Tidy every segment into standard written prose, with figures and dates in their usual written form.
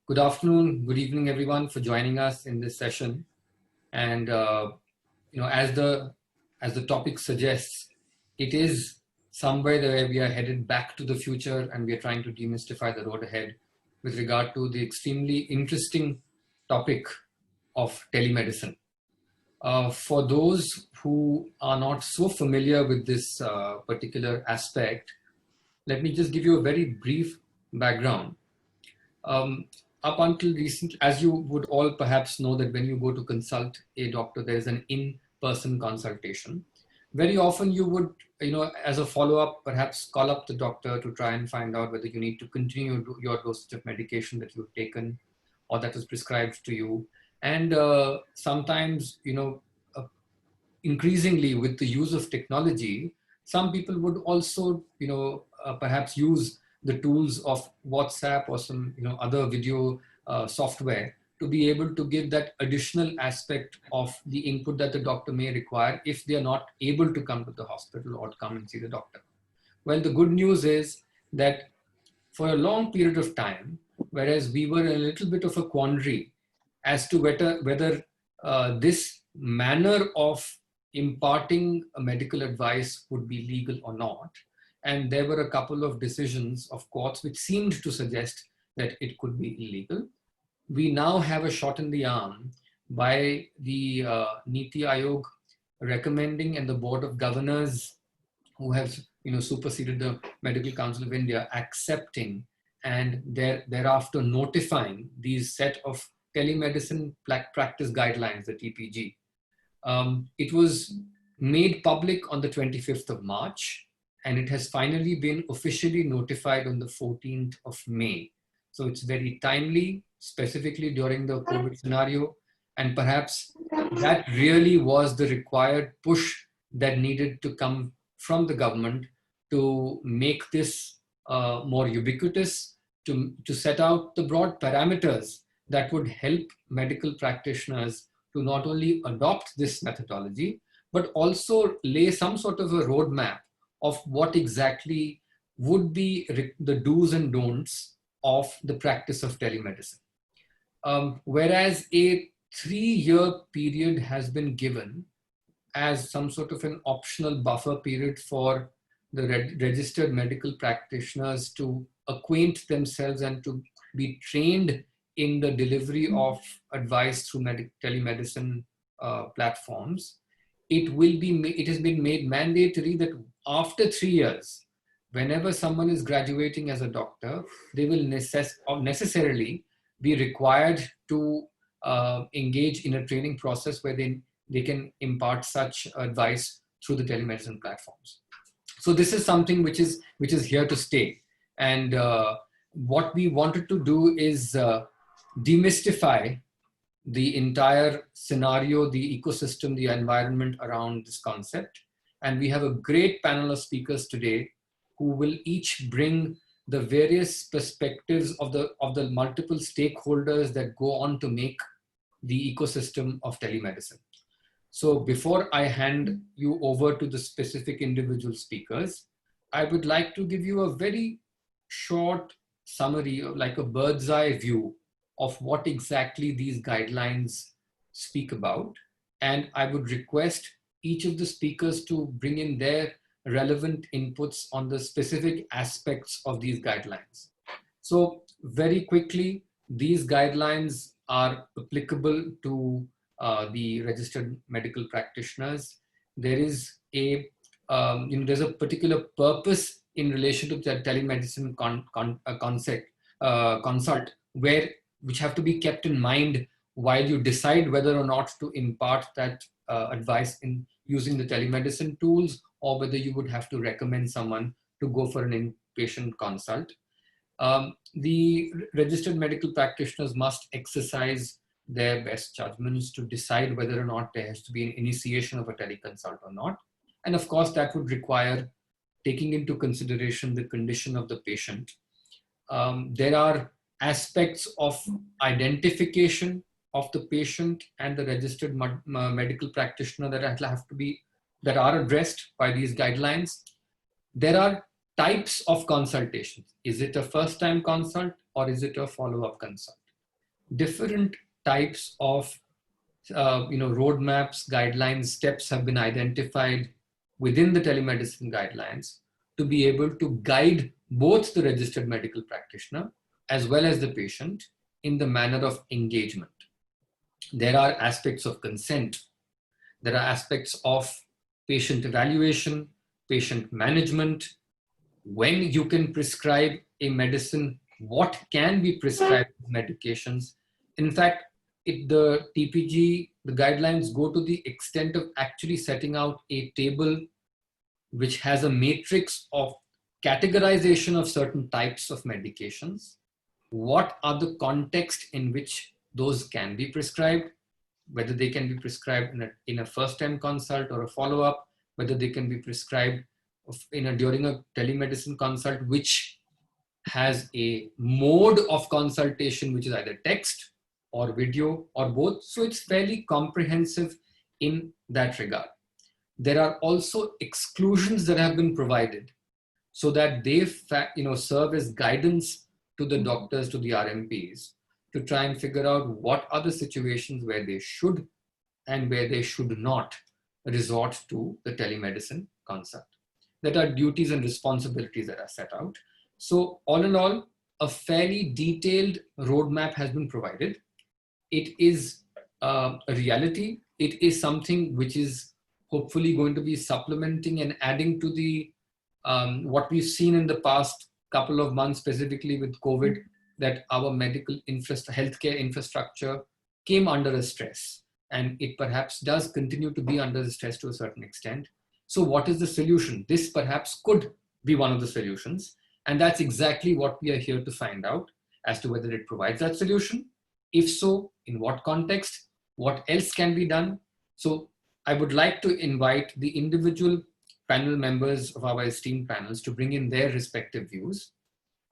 Good afternoon, good evening, everyone, for joining us in this session. And as the topic suggests, it is somewhere where we are headed back to the future, and we are trying to demystify the road ahead with regard to the extremely interesting topic of telemedicine. For those who are not so familiar with this particular aspect, let me just give you a very brief background. Up until recent, as you would all perhaps know, that when you go to consult a doctor, there is an in-person consultation. Very often you would, as a follow-up, perhaps call up the doctor to try and find out whether you need to continue your dosage of medication that you've taken or that was prescribed to you. And sometimes, increasingly with the use of technology, some people would also, perhaps use the tools of WhatsApp or some other video software to be able to give that additional aspect of the input that the doctor may require if they are not able to come to the hospital or to come and see the doctor. Well, the good news is that for a long period of time, whereas we were in a little bit of a quandary as to whether this manner of imparting a medical advice would be legal or not. And there were a couple of decisions of courts which seemed to suggest that it could be illegal. We now have a shot in the arm by the Niti Aayog recommending, and the Board of Governors, who have superseded the Medical Council of India, accepting and thereafter notifying these set of telemedicine practice guidelines, the TPG. It was made public on the 25th of March, and it has finally been officially notified on the 14th of May. So it's very timely, specifically during the COVID scenario. And perhaps that really was the required push that needed to come from the government to make this more ubiquitous, to set out the broad parameters that would help medical practitioners to not only adopt this methodology, but also lay some sort of a roadmap of what exactly would be the do's and don'ts of the practice of telemedicine. Whereas a 3-year period has been given as some sort of an optional buffer period for the registered medical practitioners to acquaint themselves and to be trained in the delivery of advice through telemedicine platforms. It has been made mandatory that after 3 years, whenever someone is graduating as a doctor, they will necessarily be required to engage in a training process where they can impart such advice through the telemedicine platforms. So this is something which is here to stay. And what we wanted to do is demystify the entire scenario, the ecosystem, the environment around this concept. And we have a great panel of speakers today who will each bring the various perspectives of the multiple stakeholders that go on to make the ecosystem of telemedicine. So before I hand you over to the specific individual speakers, I would like to give you a very short summary, like a bird's eye view of what exactly these guidelines speak about. And I would request each of the speakers to bring in their relevant inputs on the specific aspects of these guidelines. So very quickly, these guidelines are applicable to the registered medical practitioners. There is there's a particular purpose in relation to the telemedicine consult, which have to be kept in mind while you decide whether or not to impart that advice in using the telemedicine tools, or whether you would have to recommend someone to go for an inpatient consult. The registered medical practitioners must exercise their best judgments to decide whether or not there has to be an initiation of a teleconsult or not. And of course, that would require taking into consideration the condition of the patient. There are aspects of identification of the patient and the registered medical practitioner that are addressed by these guidelines. There are types of consultations. Is it a first-time consult or is it a follow-up consult? different types of roadmaps, guidelines, steps have been identified within the telemedicine guidelines to be able to guide both the registered medical practitioner as well as the patient in the manner of engagement. There are aspects of consent. There are aspects of patient evaluation, patient management, when you can prescribe a medicine, what can be prescribed medications. In fact, the TPG, the guidelines go to the extent of actually setting out a table which has a matrix of categorization of certain types of medications. What are the context in which those can be prescribed, whether they can be prescribed in a first-time consult or a follow-up, whether they can be prescribed during a telemedicine consult, which has a mode of consultation, which is either text or video or both. So it's fairly comprehensive in that regard. There are also exclusions that have been provided so that they serve as guidance to the doctors, to the RMPs, to try and figure out what are the situations where they should and where they should not resort to the telemedicine consult. There are duties and responsibilities that are set out. So all in all, a fairly detailed roadmap has been provided. It is a reality. It is something which is hopefully going to be supplementing and adding to the what we've seen in the past couple of months, specifically with COVID, that our healthcare infrastructure came under a stress, and it perhaps does continue to be under the stress to a certain extent. So what is the solution? This perhaps could be one of the solutions. And that's exactly what we are here to find out, as to whether it provides that solution. If so, in what context? What else can be done? So I would like to invite the individual panel members of our esteemed panels to bring in their respective views.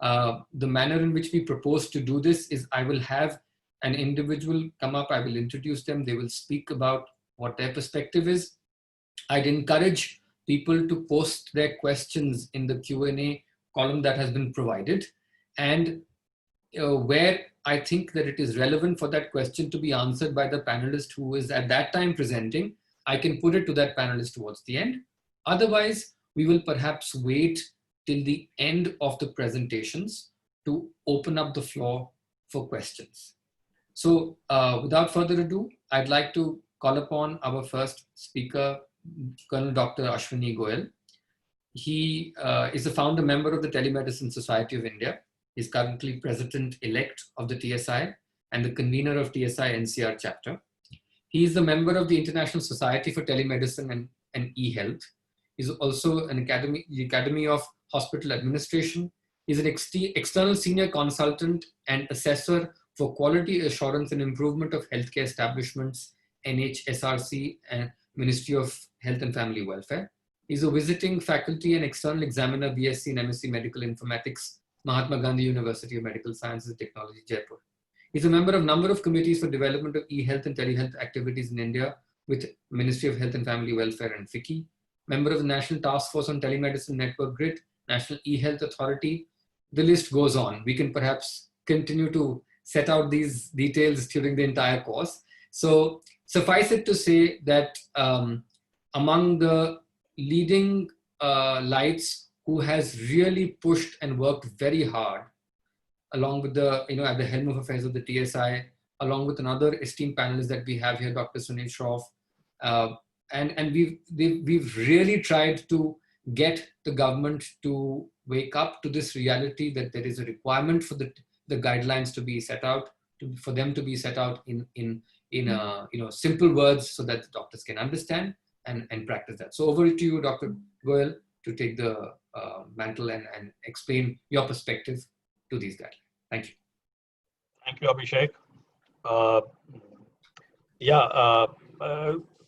The manner in which we propose to do this is I will have an individual come up, I will introduce them, they will speak about what their perspective is. I'd encourage people to post their questions in the Q&A column that has been provided, and where I think that it is relevant for that question to be answered by the panelist who is at that time presenting, I can put it to that panelist towards the end. Otherwise, we will perhaps wait till the end of the presentations to open up the floor for questions. So without further ado, I'd like to call upon our first speaker, Colonel Dr. Ashwini Goyal. He is a founder member of the Telemedicine Society of India. He's currently president-elect of the TSI and the convener of TSI NCR chapter. He is a member of the International Society for Telemedicine and E-Health. He's also the Academy of Hospital Administration. He's an external senior consultant and assessor for quality assurance and improvement of healthcare establishments, NHSRC, and Ministry of Health and Family Welfare. He's a visiting faculty and external examiner, BSc and MSc Medical Informatics, Mahatma Gandhi University of Medical Sciences and Technology, Jaipur. He's a member of a number of committees for development of e-health and telehealth activities in India with Ministry of Health and Family Welfare and FICCI. Member of the National Task Force on Telemedicine Network Grid, National E-Health Authority. The list goes on. We can perhaps continue to set out these details during the entire course. So suffice it to say that among the leading lights who has really pushed and worked very hard, along with the, at the helm of affairs of the TSI, along with another esteemed panelist that we have here, Dr. Sunil Shroff. And we've really tried to get the government to wake up to this reality that there is a requirement for the guidelines to be set out, for them to be set out in simple words so that the doctors can understand and practice that. So over to you, Dr. Goyal, to take the mantle and explain your perspective to these guidelines. Thank you. Thank you, Abhishek.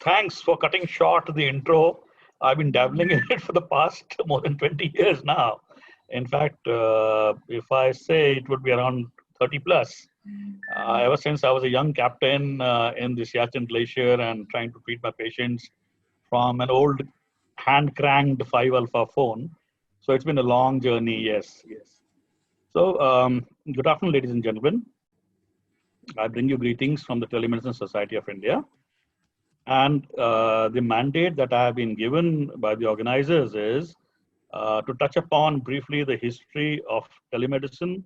Thanks for cutting short the intro. I've been dabbling in it for the past more than 20 years now. In fact, if I say it would be around 30 plus, ever since I was a young captain in the Siachen Glacier and trying to treat my patients from an old hand-cranked 5-alpha phone. So it's been a long journey, yes. So good afternoon, ladies and gentlemen. I bring you greetings from the Telemedicine Society of India. And the mandate that I have been given by the organizers is to touch upon briefly the history of telemedicine,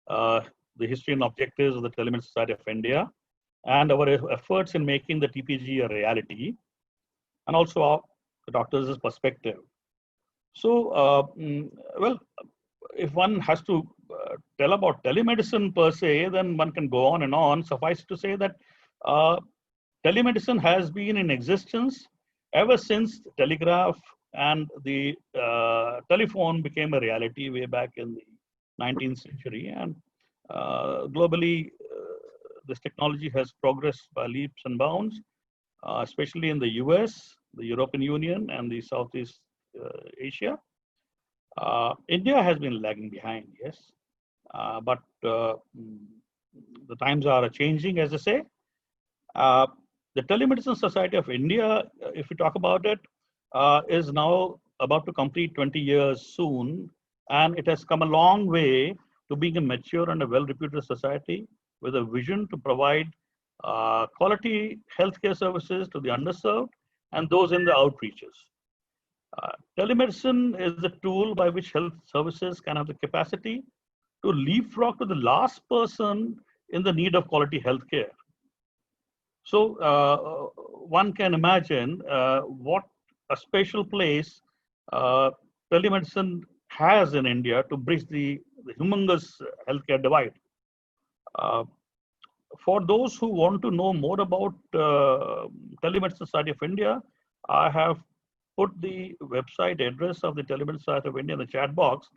uh, the history and objectives of the Telemedicine Society of India, and our efforts in making the TPG a reality, and also the doctors' perspective. So, well, if one has to tell about telemedicine per se, then one can go on and on. Suffice to say that telemedicine has been in existence ever since the telegraph and the telephone became a reality way back in the 19th century. And globally, this technology has progressed by leaps and bounds, especially in the US, the European Union, and the Southeast Asia. India has been lagging behind, yes, but the times are changing, as I say. The Telemedicine Society of India, if we talk about it, is now about to complete 20 years soon, and it has come a long way to being a mature and a well-reputed society with a vision to provide quality healthcare services to the underserved and those in the outreaches. Telemedicine is a tool by which health services can have the capacity to leapfrog to the last person in the need of quality healthcare. So one can imagine what a special place telemedicine has in India to bridge the humongous healthcare divide. For those who want to know more about Telemedicine Society of India, I have put the website address of the Telemedicine Society of India in the chat box.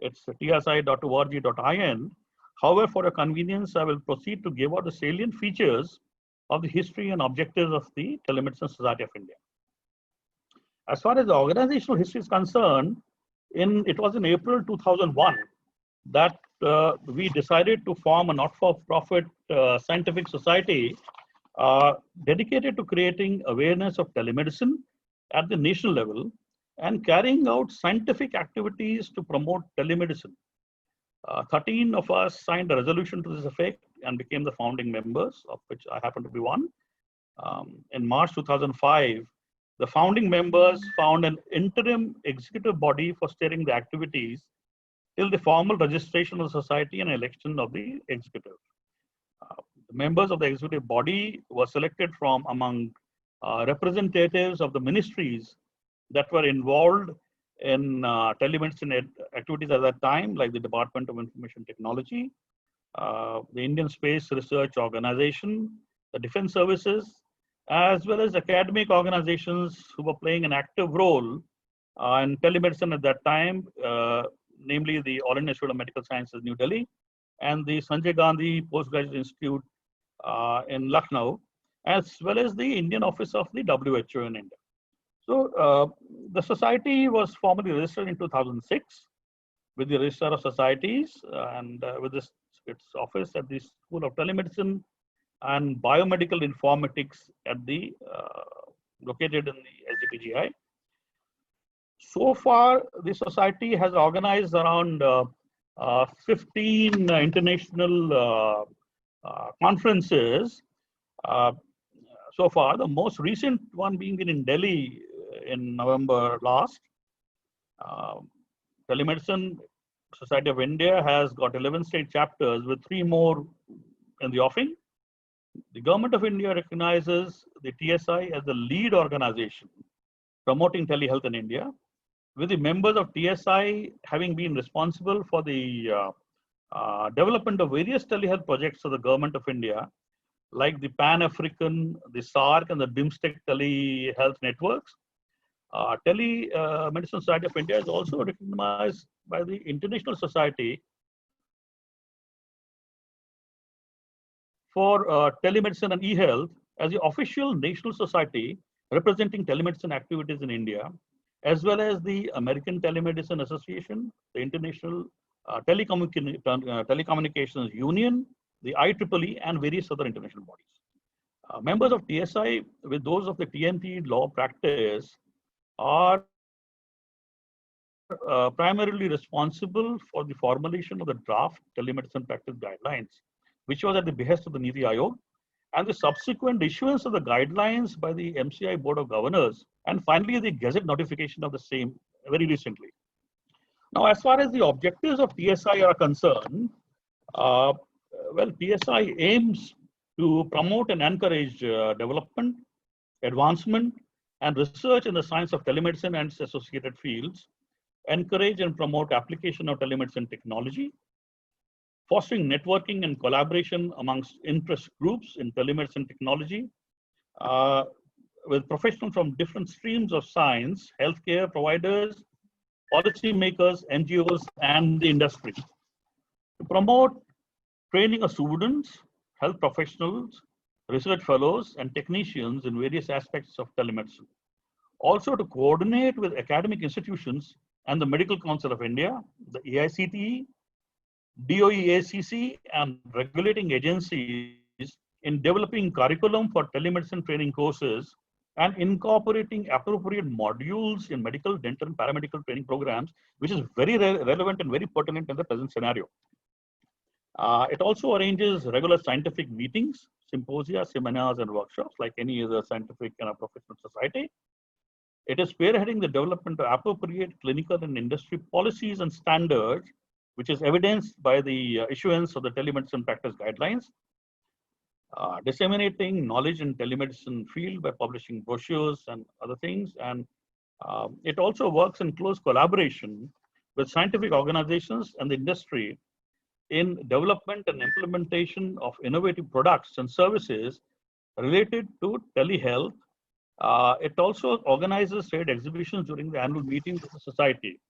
It's tsi.org.in. However, for your convenience, I will proceed to give out the salient features of the history and objectives of the Telemedicine Society of India. As far as the organizational history is concerned, it was in April 2001 that we decided to form a not-for-profit scientific society dedicated to creating awareness of telemedicine at the national level and carrying out scientific activities to promote telemedicine. 13 of us signed a resolution to this effect and became the founding members, of which I happen to be one. In March 2005, the founding members found an interim executive body for steering the activities till the formal registration of the society and election of the executive. The members of the executive body were selected from among representatives of the ministries that were involved in telemedicine activities at that time, like the Department of Information Technology, the Indian Space Research Organization, the Defense Services, as well as academic organizations who were playing an active role in telemedicine at that time, namely the All India Institute of Medical Sciences, New Delhi, and the Sanjay Gandhi Postgraduate Institute in Lucknow, as well as the Indian office of the WHO in India. So the society was formally registered in 2006 with the Registrar of Societies and with its office at the School of Telemedicine and Biomedical Informatics at the located in the SGPGI. So far, the society has organized around 15 international conferences. So far, the most recent one being in Delhi in November last. Telemedicine Society of India has got 11 state chapters with 3 more in the offing. The Government of India recognizes the TSI as the lead organization promoting telehealth in India, with the members of TSI having been responsible for the development of various telehealth projects of the Government of India, like the Pan-African, the SARC, and the BIMSTEC telehealth networks. Telemedicine Society of India is also recognized by the International Society for Telemedicine and e-health as the official national society representing telemedicine activities in India, as well as the American Telemedicine Association, the International Telecommunications Union, the IEEE, and various other international bodies. Members of TSI with those of the TNT law practice are primarily responsible for the formulation of the draft telemedicine practice guidelines which was at the behest of the Niti Aayog, and the subsequent issuance of the guidelines by the MCI Board of Governors, and finally the Gazette notification of the same very recently. Now, as far as the objectives of TSI are concerned, well, TSI aims to promote and encourage development, advancement, and research in the science of telemedicine and its associated fields, encourage and promote application of telemedicine technology, fostering networking and collaboration amongst interest groups in telemedicine technology, with professionals from different streams of science, healthcare providers, policymakers, NGOs, and the industry. To promote training of students, health professionals, research fellows, and technicians in various aspects of telemedicine. Also to coordinate with academic institutions and the Medical Council of India, the AICTE, DOE-ACC, and regulating agencies in developing curriculum for telemedicine training courses and incorporating appropriate modules in medical, dental, and paramedical training programs, which is very relevant and very pertinent in the present scenario. It also arranges regular scientific meetings, symposia, seminars, and workshops like any other scientific and professional society. It is spearheading the development of appropriate clinical and industry policies and standards, which is evidenced by the issuance of the telemedicine practice guidelines, disseminating knowledge in telemedicine field by publishing brochures and other things. And it also works in close collaboration with scientific organizations and the industry in development and implementation of innovative products and services related to telehealth. It also organizes trade exhibitions during the annual meetings of the society.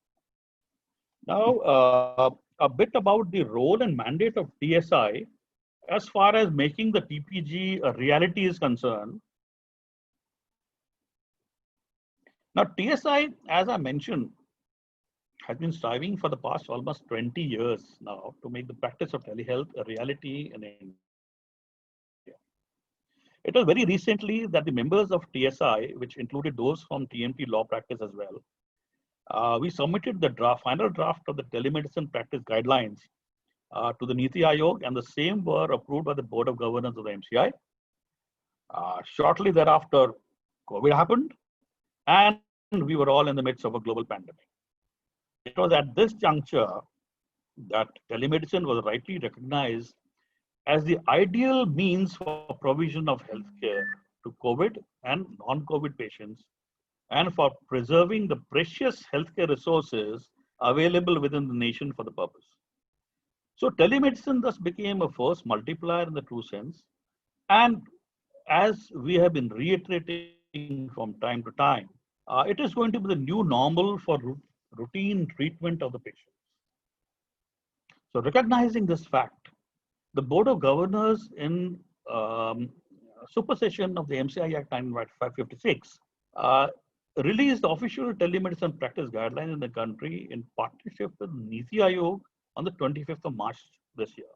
Now, a bit about the role and mandate of TSI as far as making the TPG a reality is concerned. Now, TSI, as I mentioned, has been striving for the past almost 20 years now to make the practice of telehealth a reality in India. It was very recently that the members of TSI, which included those from TMT law practice as well, we submitted the final draft of the telemedicine practice guidelines to the Niti Aayog, and the same were approved by the Board of Governors of the MCI. Shortly thereafter, COVID happened, and we were all in the midst of a global pandemic. It was at this juncture that telemedicine was rightly recognized as the ideal means for provision of healthcare to COVID and non-COVID patients, and for preserving the precious healthcare resources available within the nation for the purpose. So telemedicine thus became a force multiplier in the true sense. And as we have been reiterating from time to time, it is going to be the new normal for routine treatment of the patients. So recognizing this fact, the Board of Governors in supersession of the MCI Act 556 released official telemedicine practice guidelines in the country in partnership with Niti Aayog on the 25th of March this year.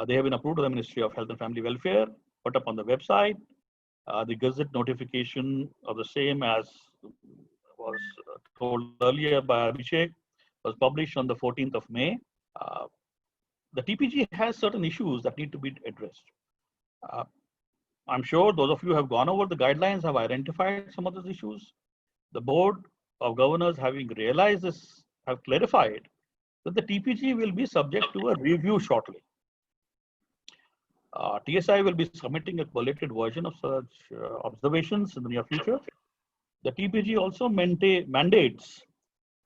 They have been approved by the Ministry of Health and Family Welfare, put up on the website. The Gazette notification of the same, as was told earlier by Abhishek, was published on the 14th of May. The TPG has certain issues that need to be addressed. I'm sure those of you who have gone over the guidelines have identified some of those issues. The Board of Governors, having realized this, have clarified that the TPG will be subject to a review shortly. TSI will be submitting a collated version of such observations in the near future. The TPG also mandates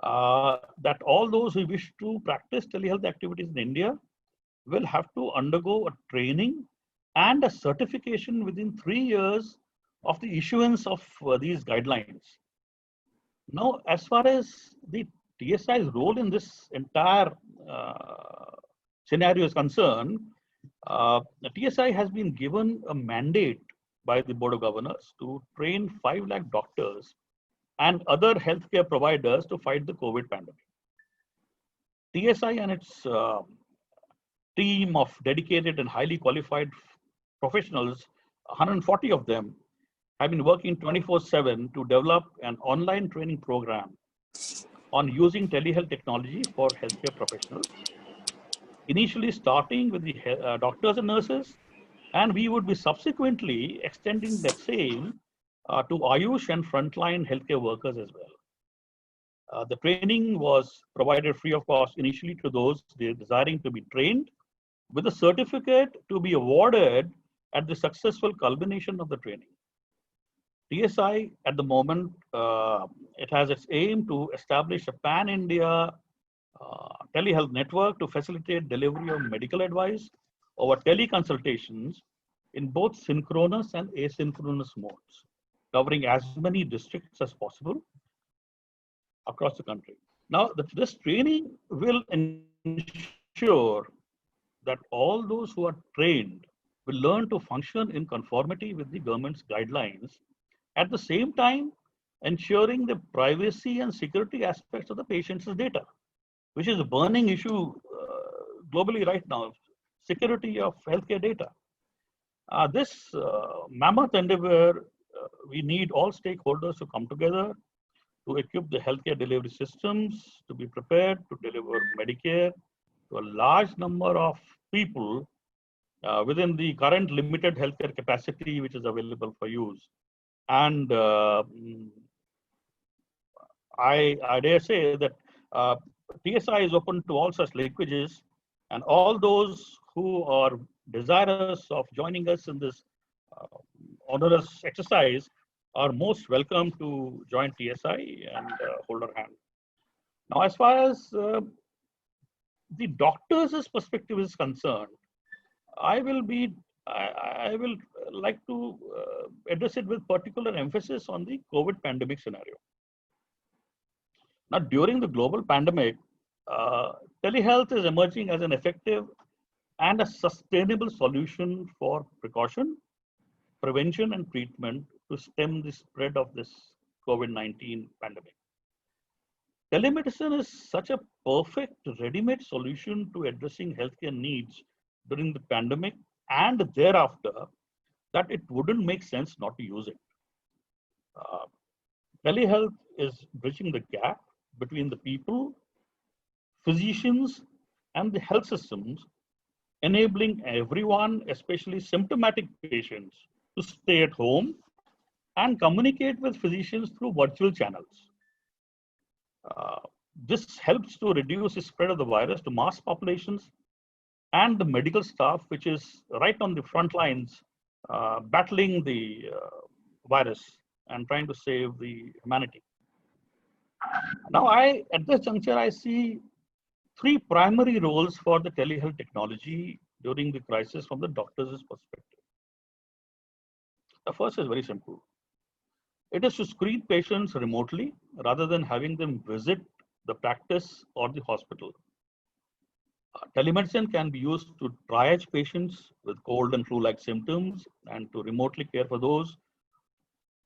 that all those who wish to practice telehealth activities in India will have to undergo a training and a certification within 3 years of the issuance of these guidelines. Now, as far as the TSI's role in this entire scenario is concerned, the TSI has been given a mandate by the Board of Governors to train 5 lakh doctors and other healthcare providers to fight the COVID pandemic. TSI and its team of dedicated and highly qualified professionals, 140 of them, have been working 24/7 to develop an online training program on using telehealth technology for healthcare professionals. initially starting with the doctors and nurses, and we would be subsequently extending that same to Ayush and frontline healthcare workers as well. The training was provided free of cost initially to those desiring to be trained, with a certificate to be awarded at the successful culmination of the training. TSI at the moment, it has its aim to establish a pan-India telehealth network to facilitate delivery of medical advice over teleconsultations in both synchronous and asynchronous modes, covering as many districts as possible across the country. Now, this training will ensure that all those who are trained will learn to function in conformity with the government's guidelines, at the same time ensuring the privacy and security aspects of the patient's data, which is a burning issue globally right now, security of healthcare data. This mammoth endeavor, we need all stakeholders to come together to equip the healthcare delivery systems to be prepared to deliver Medicare to a large number of people within the current limited healthcare capacity which is available for use. And I dare say that TSI is open to all such linkages, and all those who are desirous of joining us in this onerous exercise are most welcome to join TSI and hold our hand. Now, as far as the doctor's perspective is concerned, I will like to address it with particular emphasis on the COVID pandemic scenario. Now, during the global pandemic, telehealth is emerging as an effective and a sustainable solution for precaution, prevention, and treatment to stem the spread of this COVID-19 pandemic. Telemedicine is such a perfect ready-made solution to addressing healthcare needs during the pandemic and thereafter that it wouldn't make sense not to use it. Telehealth is bridging the gap between the people, physicians, and the health systems, enabling everyone, especially symptomatic patients, to stay at home and communicate with physicians through virtual channels. This helps to reduce the spread of the virus to mass populations and the medical staff, which is right on the front lines, battling the virus and trying to save the humanity. Now, at this juncture, I see three primary roles for the telehealth technology during the crisis from the doctor's perspective. The first is very simple. It is to screen patients remotely rather than having them visit the practice or the hospital. Telemedicine can be used to triage patients with cold and flu-like symptoms and to remotely care for those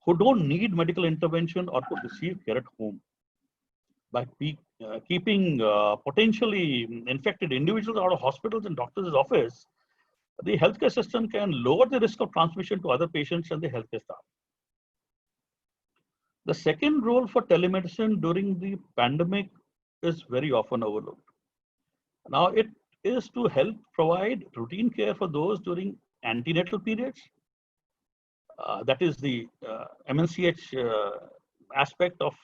who don't need medical intervention or could receive care at home. By keeping potentially infected individuals out of hospitals and doctors' office, the healthcare system can lower the risk of transmission to other patients and the healthcare staff. The second role for telemedicine during the pandemic is very often overlooked. Now, it is to help provide routine care for those during antenatal periods. That is the MNCH aspect of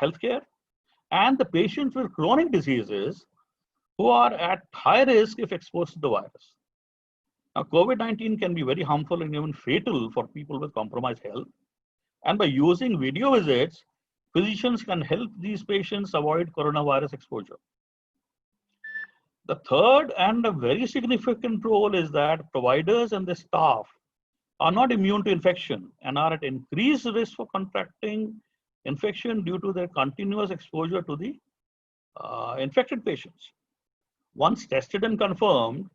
healthcare. And the patients with chronic diseases who are at high risk if exposed to the virus. Now, COVID-19 can be very harmful and even fatal for people with compromised health. And by using video visits, physicians can help these patients avoid coronavirus exposure. The third and a very significant role is that providers and the staff are not immune to infection and are at increased risk for contracting infection due to their continuous exposure to the infected patients. Once tested and confirmed,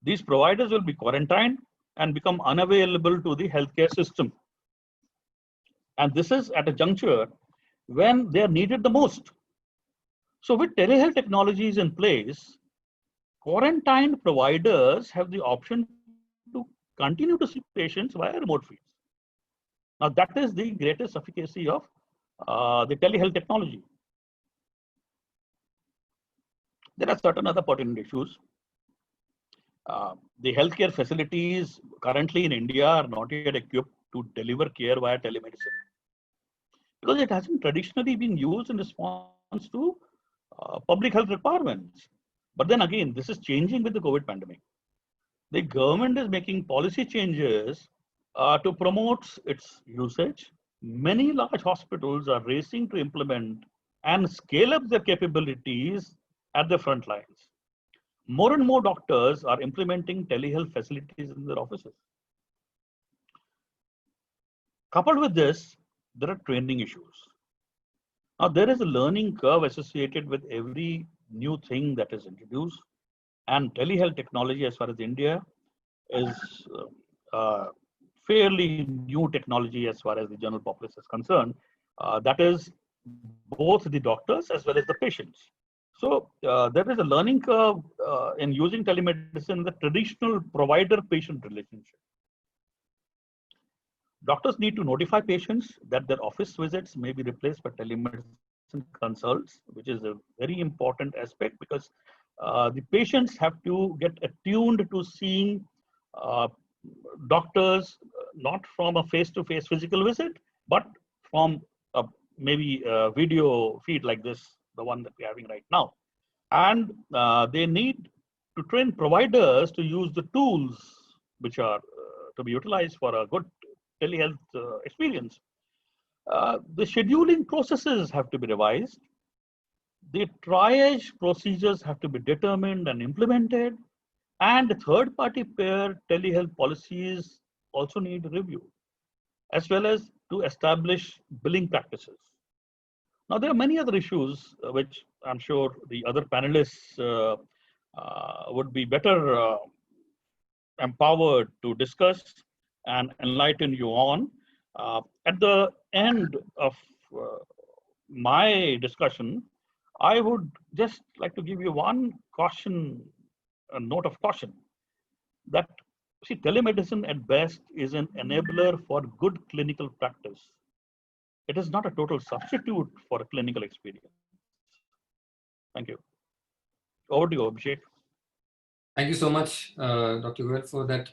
these providers will be quarantined and become unavailable to the healthcare system. And this is at a juncture when they are needed the most. So with telehealth technologies in place, quarantined providers have the option to continue to see patients via remote feeds. Now that is the greatest efficacy of the telehealth technology. There are certain other pertinent issues The healthcare facilities currently in India are not yet equipped to deliver care via telemedicine because it hasn't traditionally been used in response to public health requirements. But then again, this is changing with the COVID pandemic. The government is making policy changes to promote its usage. Many large hospitals are racing to implement and scale up their capabilities at the front lines. More and more doctors are implementing telehealth facilities in their offices. Coupled with this, there are training issues. Now, there is a learning curve associated with every new thing that is introduced, and telehealth technology, as far as India, is fairly new technology as far as the general populace is concerned. That is both the doctors as well as the patients. So there is a learning curve in using telemedicine, the traditional provider-patient relationship. Doctors need to notify patients that their office visits may be replaced by telemedicine consults, which is a very important aspect because the patients have to get attuned to seeing doctors not from a face-to-face physical visit, but from maybe a video feed like this, the one that we're having right now. And they need to train providers to use the tools which are to be utilized for a good telehealth experience. The scheduling processes have to be revised. The triage procedures have to be determined and implemented. And third-party payer telehealth policies also need review, as well as to establish billing practices. Now, there are many other issues which I'm sure the other panelists would be better empowered to discuss and enlighten you on. At the end of my discussion, I would just like to give you one caution, a note of caution, that see, telemedicine at best is an enabler for good clinical practice. It is not a total substitute for a clinical experience. Thank you. Over to you, Abhishek. Thank you so much, Dr. Goel, for that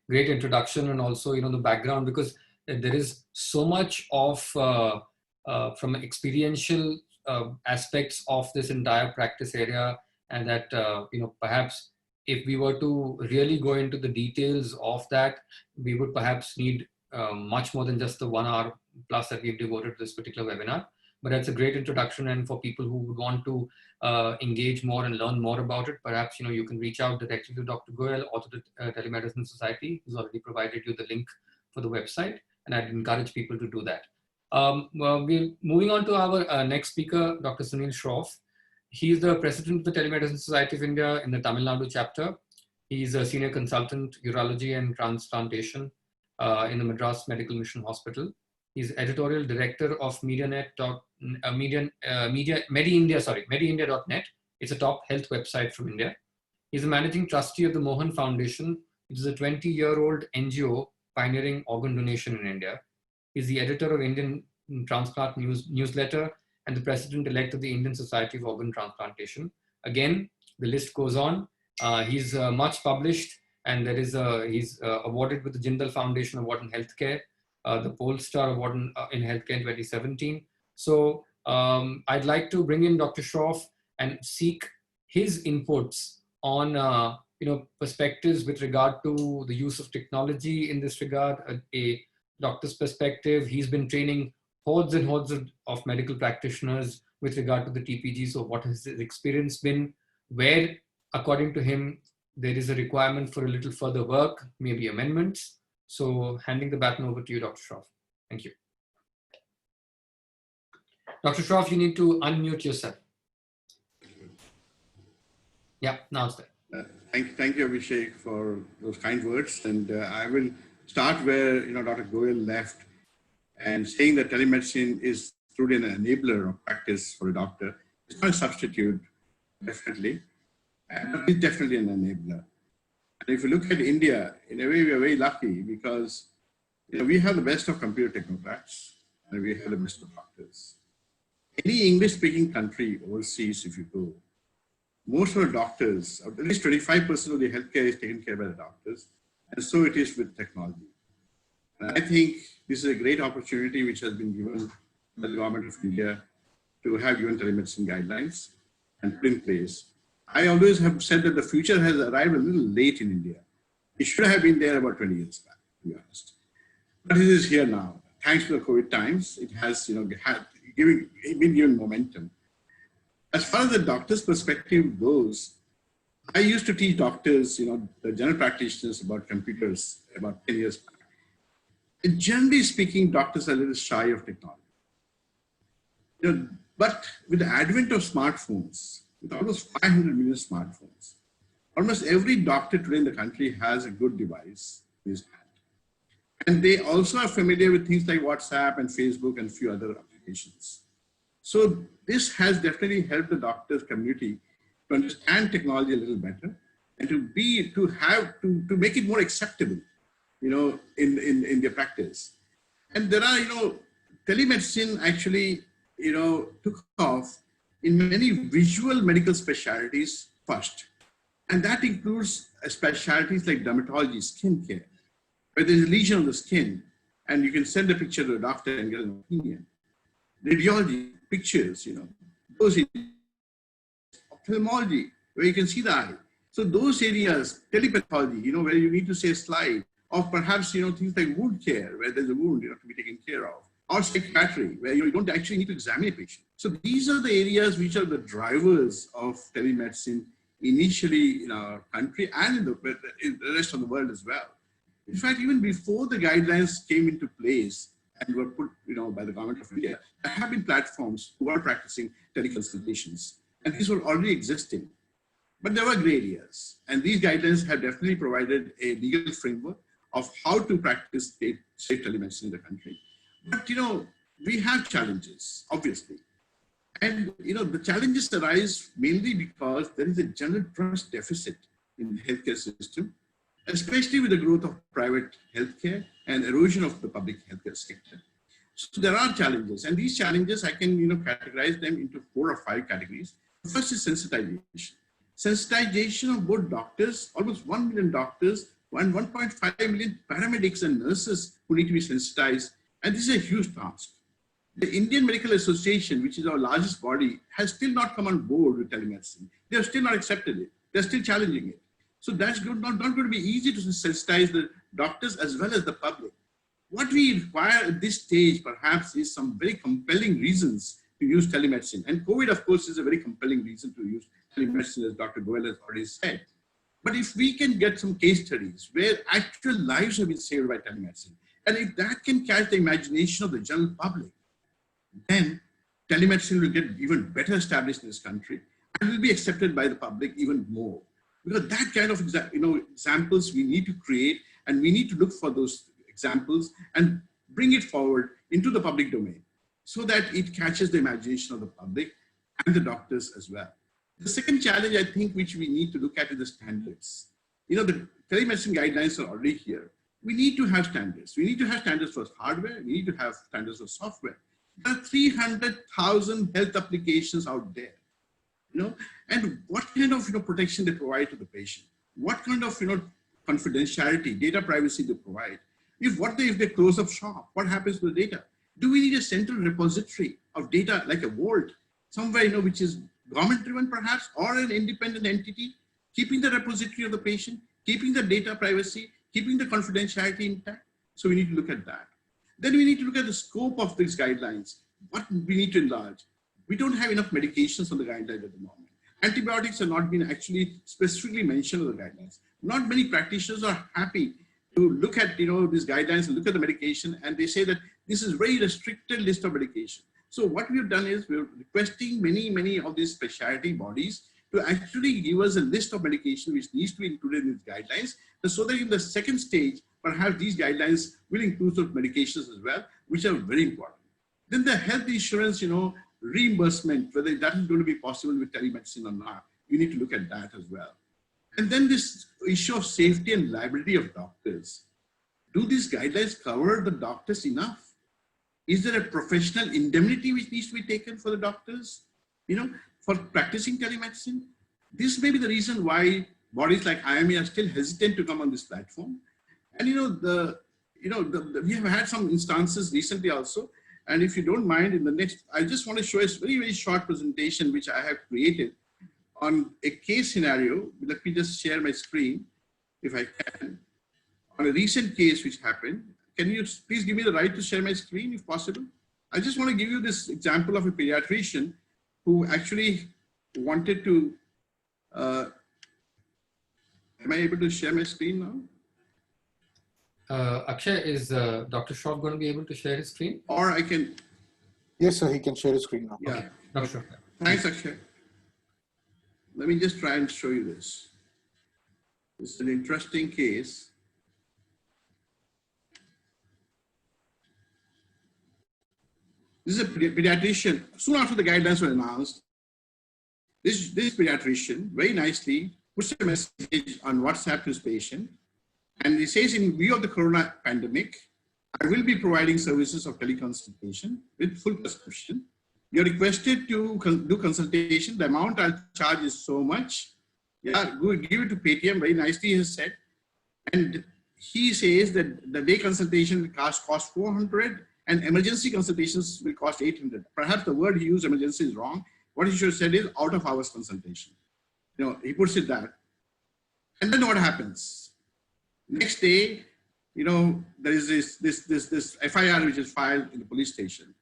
great introduction and also, the background, because there is so much of from experiential aspects of this entire practice area, and that perhaps if we were to really go into the details of that, we would perhaps need much more than just the 1 hour plus that we've devoted to this particular webinar. But that's a great introduction, and for people who would want to engage more and learn more about it, perhaps you can reach out directly to Dr. Goel or to the Telemedicine Society, who's already provided you the link for the website, and I'd encourage people to do that. Well, we're moving on to our next speaker, Dr. Sunil Shroff. He's the president of the Telemedicine Society of India in the Tamil Nadu chapter. He's a senior consultant, urology and transplantation in the Madras Medical Mission Hospital. He's editorial director of MediIndia.net. It's a top health website from India. He's a managing trustee of the Mohan Foundation, which is a 20-year-old NGO pioneering organ donation in India. He's the editor of Indian Transplant Newsletter and the president-elect of the Indian Society of Organ Transplantation. Again, the list goes on. He's much published, and he's awarded with the Jindal Foundation Award in Healthcare, the Polestar Award in Healthcare in 2017. So I'd like to bring in Dr. Shroff and seek his inputs on perspectives with regard to the use of technology in this regard, a doctor's perspective. He's been training hordes and hordes of medical practitioners with regard to the TPG. So what has his experience been? Where, according to him, there is a requirement for a little further work, maybe amendments. So handing the baton over to you, Dr. Shroff. Thank you. Dr. Shroff, you need to unmute yourself. Yeah, now it's there. Thank you, Abhishek, for those kind words. And I will start where Dr. Goel left, and saying that telemedicine is truly an enabler of practice for a doctor. It's not a substitute, definitely, but it's definitely an enabler. And if you look at India, in a way, we are very lucky because we have the best of computer technocrats and we have the best of doctors. Any English-speaking country overseas, if you go, most of the doctors, at least 25% of the healthcare is taken care by the doctors. And so it is with technology. And I think this is a great opportunity which has been given by the government of India to have UN telemedicine guidelines and put in place. I always have said that the future has arrived a little late in India. It should have been there about 20 years back, to be honest. But it is here now. Thanks to the COVID times, it has been given momentum. As far as the doctor's perspective goes, I used to teach doctors, the general practitioners about computers about 10 years back. And generally speaking, doctors are a little shy of technology. But with the advent of smartphones, with almost 500 million smartphones, almost every doctor today in the country has a good device in his hand. And they also are familiar with things like WhatsApp and Facebook and a few other applications. So this has definitely helped the doctors community to understand technology a little better and to make it more acceptable, in their practice. And there are, telemedicine actually, took off in many visual medical specialties first. And that includes specialties like dermatology, skin care, where there's a lesion on the skin and you can send a picture to a doctor and get an opinion. Radiology, pictures, those areas. Ophthalmology, where you can see the eye. So those areas, telepathology, where you need to say a slide, or perhaps, things like wound care, where there's a wound to be taken care of, or psychiatry, where you don't actually need to examine a patient. So these are the areas which are the drivers of telemedicine initially in our country and in the rest of the world as well. In fact, even before the guidelines came into place and were put, by the government of India, there have been platforms who are practicing teleconsultations, and these were already existing. But there were gray areas, and these guidelines have definitely provided a legal framework of how to practice safe telemedicine in the country. But, we have challenges, obviously. And, the challenges arise mainly because there is a general trust deficit in the healthcare system, especially with the growth of private healthcare and erosion of the public healthcare sector. So there are challenges, and these challenges, I can, categorize them into 4 or 5 categories. The first is sensitization. Sensitization of both doctors, almost 1 million doctors, and 1.5 million paramedics and nurses who need to be sensitized. And this is a huge task. The Indian Medical Association, which is our largest body, has still not come on board with telemedicine. They have still not accepted it. They're still challenging it. So that's not going to be easy to sensitize the doctors as well as the public. What we require at this stage, perhaps, is some very compelling reasons to use telemedicine. And COVID, of course, is a very compelling reason to use telemedicine, as Dr. Goel has already said. But if we can get some case studies where actual lives have been saved by telemedicine, and if that can catch the imagination of the general public, then telemedicine will get even better established in this country and will be accepted by the public even more. Because that kind of examples we need to create, and we need to look for those examples and bring it forward into the public domain so that it catches the imagination of the public and the doctors as well. The second challenge, I think, which we need to look at is the standards. The telemedicine guidelines are already here. We need to have standards. We need to have standards for hardware. We need to have standards for software. There are 300,000 health applications out there, and what kind of protection they provide to the patient, what kind of confidentiality, data privacy they provide. If they close up shop, what happens to the data? Do we need a central repository of data like a vault, somewhere which is government-driven perhaps, or an independent entity, keeping the repository of the patient, keeping the data privacy, keeping the confidentiality intact? So we need to look at that. Then we need to look at the scope of these guidelines. What we need to enlarge. We don't have enough medications on the guidelines at the moment. Antibiotics have not been actually specifically mentioned on the guidelines. Not many practitioners are happy to look at these guidelines and look at the medication, and they say that this is a very restricted list of medication. So what we've done is we're requesting many of these specialty bodies to actually give us a list of medication which needs to be included in these guidelines, so that in the second stage, perhaps these guidelines will include those medications as well, which are very important. Then the health insurance, reimbursement, whether that is going to be possible with telemedicine or not, we need to look at that as well. And then this issue of safety and liability of doctors. Do these guidelines cover the doctors enough? Is there a professional indemnity which needs to be taken for the doctors, for practicing telemedicine? this may be the reason why bodies like IME are still hesitant to come on this platform. And we have had some instances recently also. And if you don't mind, in the next, I just want to show a very, very short presentation which I have created on a case scenario. Let me just share my screen, if I can, on a recent case which happened. Can you please give me the right to share my screen if possible? I just want to give you this example of a pediatrician who actually wanted to, am I able to share my screen now? Akshay, is Dr. Shroff going to be able to share his screen? Or I can. Yes, sir, he can share his screen now. Yeah. Okay. Dr. Shroff. Thanks, Akshay. Let me just try and show you this. This is an interesting case. This is a pediatrician. Soon after the guidelines were announced, this pediatrician very nicely puts a message on WhatsApp to his patient. And he says, in view of the corona pandemic, I will be providing services of teleconsultation with full prescription. You're requested to do consultation. The amount I'll charge is so much. Yeah, go give it to Paytm, very nicely he has said. And he says that the day consultation will cost 400 and emergency consultations will cost 800. Perhaps the word he used, emergency, is wrong. What he should have said is out of hours consultation. He puts it that. And then what happens? Next day, there is this FIR which is filed in the police station.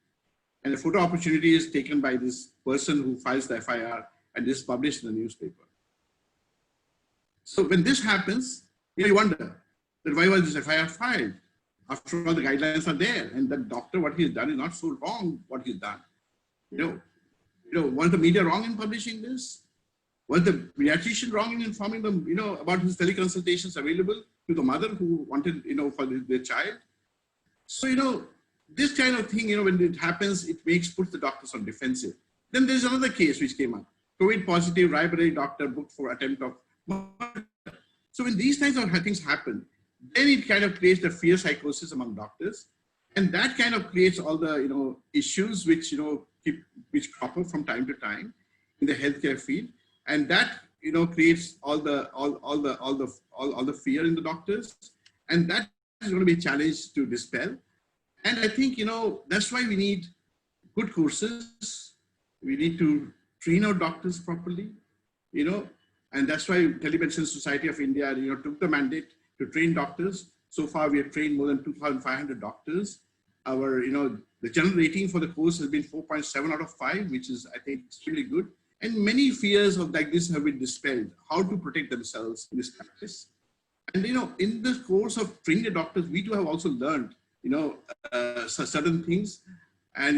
And a photo opportunity is taken by this person who files the FIR, and this is published in the newspaper. So when this happens, you wonder that why was this FIR filed? After all, the guidelines are there, and the doctor, what he's done is not so wrong. What he's done, was the media wrong in publishing this? Was the pediatrician wrong in informing them, about his teleconsultations available to the mother who wanted, for their child? So, this kind of thing, when it happens, it puts the doctors on defensive. Then there's another case which came up. COVID positive Raebareli doctor booked for attempt of murder. So when these kinds of things happen, then it kind of creates the fear psychosis among doctors. And that kind of creates all the, issues which, which crop up from time to time in the healthcare field. And that, creates all the fear in the doctors. And that is going to be a challenge to dispel. And I think, that's why we need good courses. We need to train our doctors properly, and that's why Telemedicine Society of India, took the mandate to train doctors. So far, we have trained more than 2,500 doctors. Our, the general rating for the course has been 4.7 out of 5, which is, I think, extremely good. And many fears of like this have been dispelled, how to protect themselves in this practice. And, in the course of training the doctors, we too have also learned, certain things. And,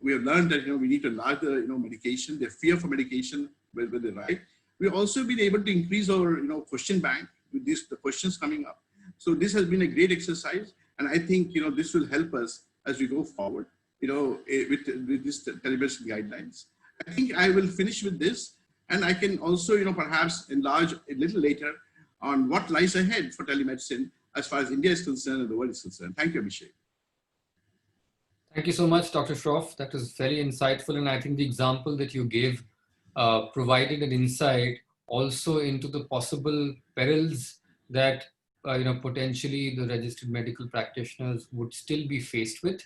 we have learned that, we need to enlarge the, medication, their fear for medication when they write. We've also been able to increase our, question bank with the questions coming up. So this has been a great exercise. And I think, this will help us as we go forward, with this telemedicine guidelines. I think I will finish with this. And I can also, perhaps enlarge a little later on what lies ahead for telemedicine as far as India is concerned and the world is concerned. Thank you, Abhishek. Thank you so much, Dr. Shroff. That was very insightful. And I think the example that you gave provided an insight also into the possible perils that potentially the registered medical practitioners would still be faced with,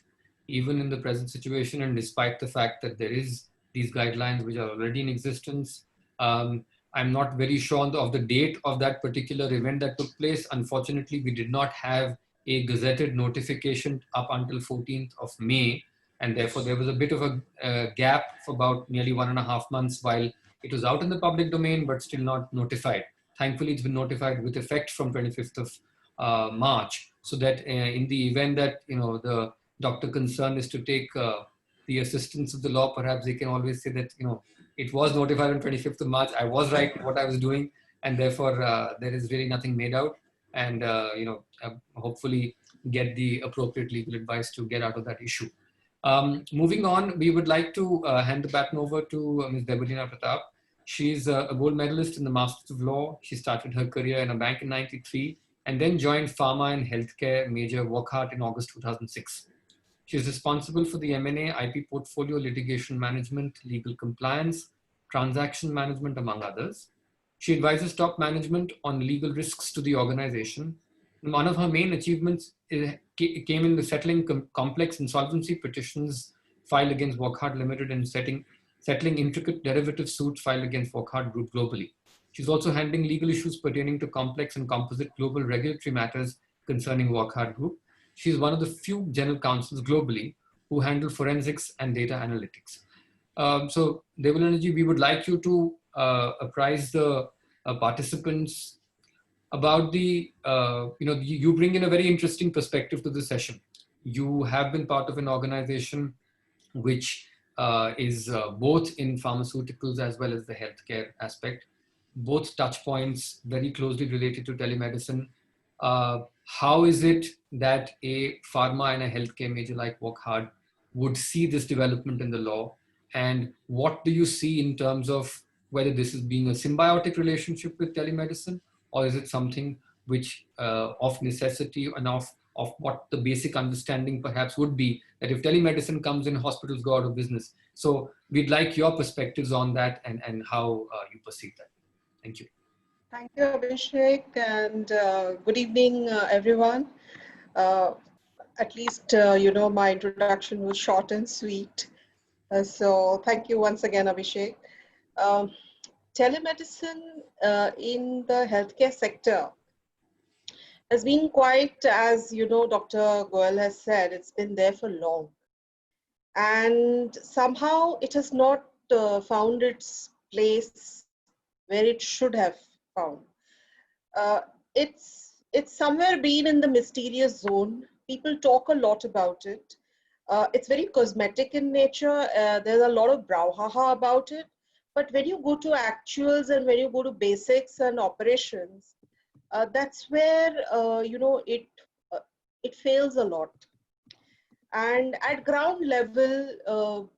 even in the present situation. And despite the fact that there is these guidelines which are already in existence, I'm not very sure of the date of that particular event that took place. Unfortunately, we did not have a gazetted notification up until 14th of May. And therefore, there was a bit of a gap for about nearly 1.5 months while it was out in the public domain, but still not notified. Thankfully, it's been notified with effect from 25th of March, so that in the event that the doctor concerned is to take the assistance of the law, perhaps they can always say that it was notified on 25th of March. I was right in what I was doing, and therefore there is really nothing made out. And hopefully get the appropriate legal advice to get out of that issue. Moving on, we would like to hand the baton over to Ms. Debalina Pratap. She's a gold medalist in the Masters of Law. She started her career in a bank in '93 and then joined pharma and healthcare major Wockhardt in August 2006. She is responsible for the M&A, IP portfolio, litigation management, legal compliance, transaction management, among others. She advises top management on legal risks to the organization. And one of her main achievements came in the settling complex insolvency petitions filed against Wockhardt Limited and settling intricate derivative suits filed against Wockhardt Group globally. She's also handling legal issues pertaining to complex and composite global regulatory matters concerning Wockhardt Group. She's one of the few general counsels globally who handle forensics and data analytics. So, Devulaji, we would like you to apprise the participants about the, you bring in a very interesting perspective to the session. You have been part of an organization which is both in pharmaceuticals as well as the healthcare aspect, both touch points very closely related to telemedicine. How is it that a pharma and a healthcare major like Wockhardt would see this development in the law? And what do you see in terms of whether this is being a symbiotic relationship with telemedicine, or is it something which of necessity and of what the basic understanding perhaps would be that if telemedicine comes in, hospitals go out of business? So we'd like your perspectives on that and how you perceive that. Thank you. Thank you, Abhishek, and good evening, everyone. At least, my introduction was short and sweet. So thank you once again, Abhishek. Telemedicine in the healthcare sector has been quite, as you know, Dr. Goel has said, it's been there for long. And somehow it has not found its place where it should have found. It's somewhere been in the mysterious zone. People talk a lot about it. It's very cosmetic in nature. There's a lot of brouhaha about it. But when you go to actuals and when you go to basics and operations, that's where it fails a lot. And at ground level,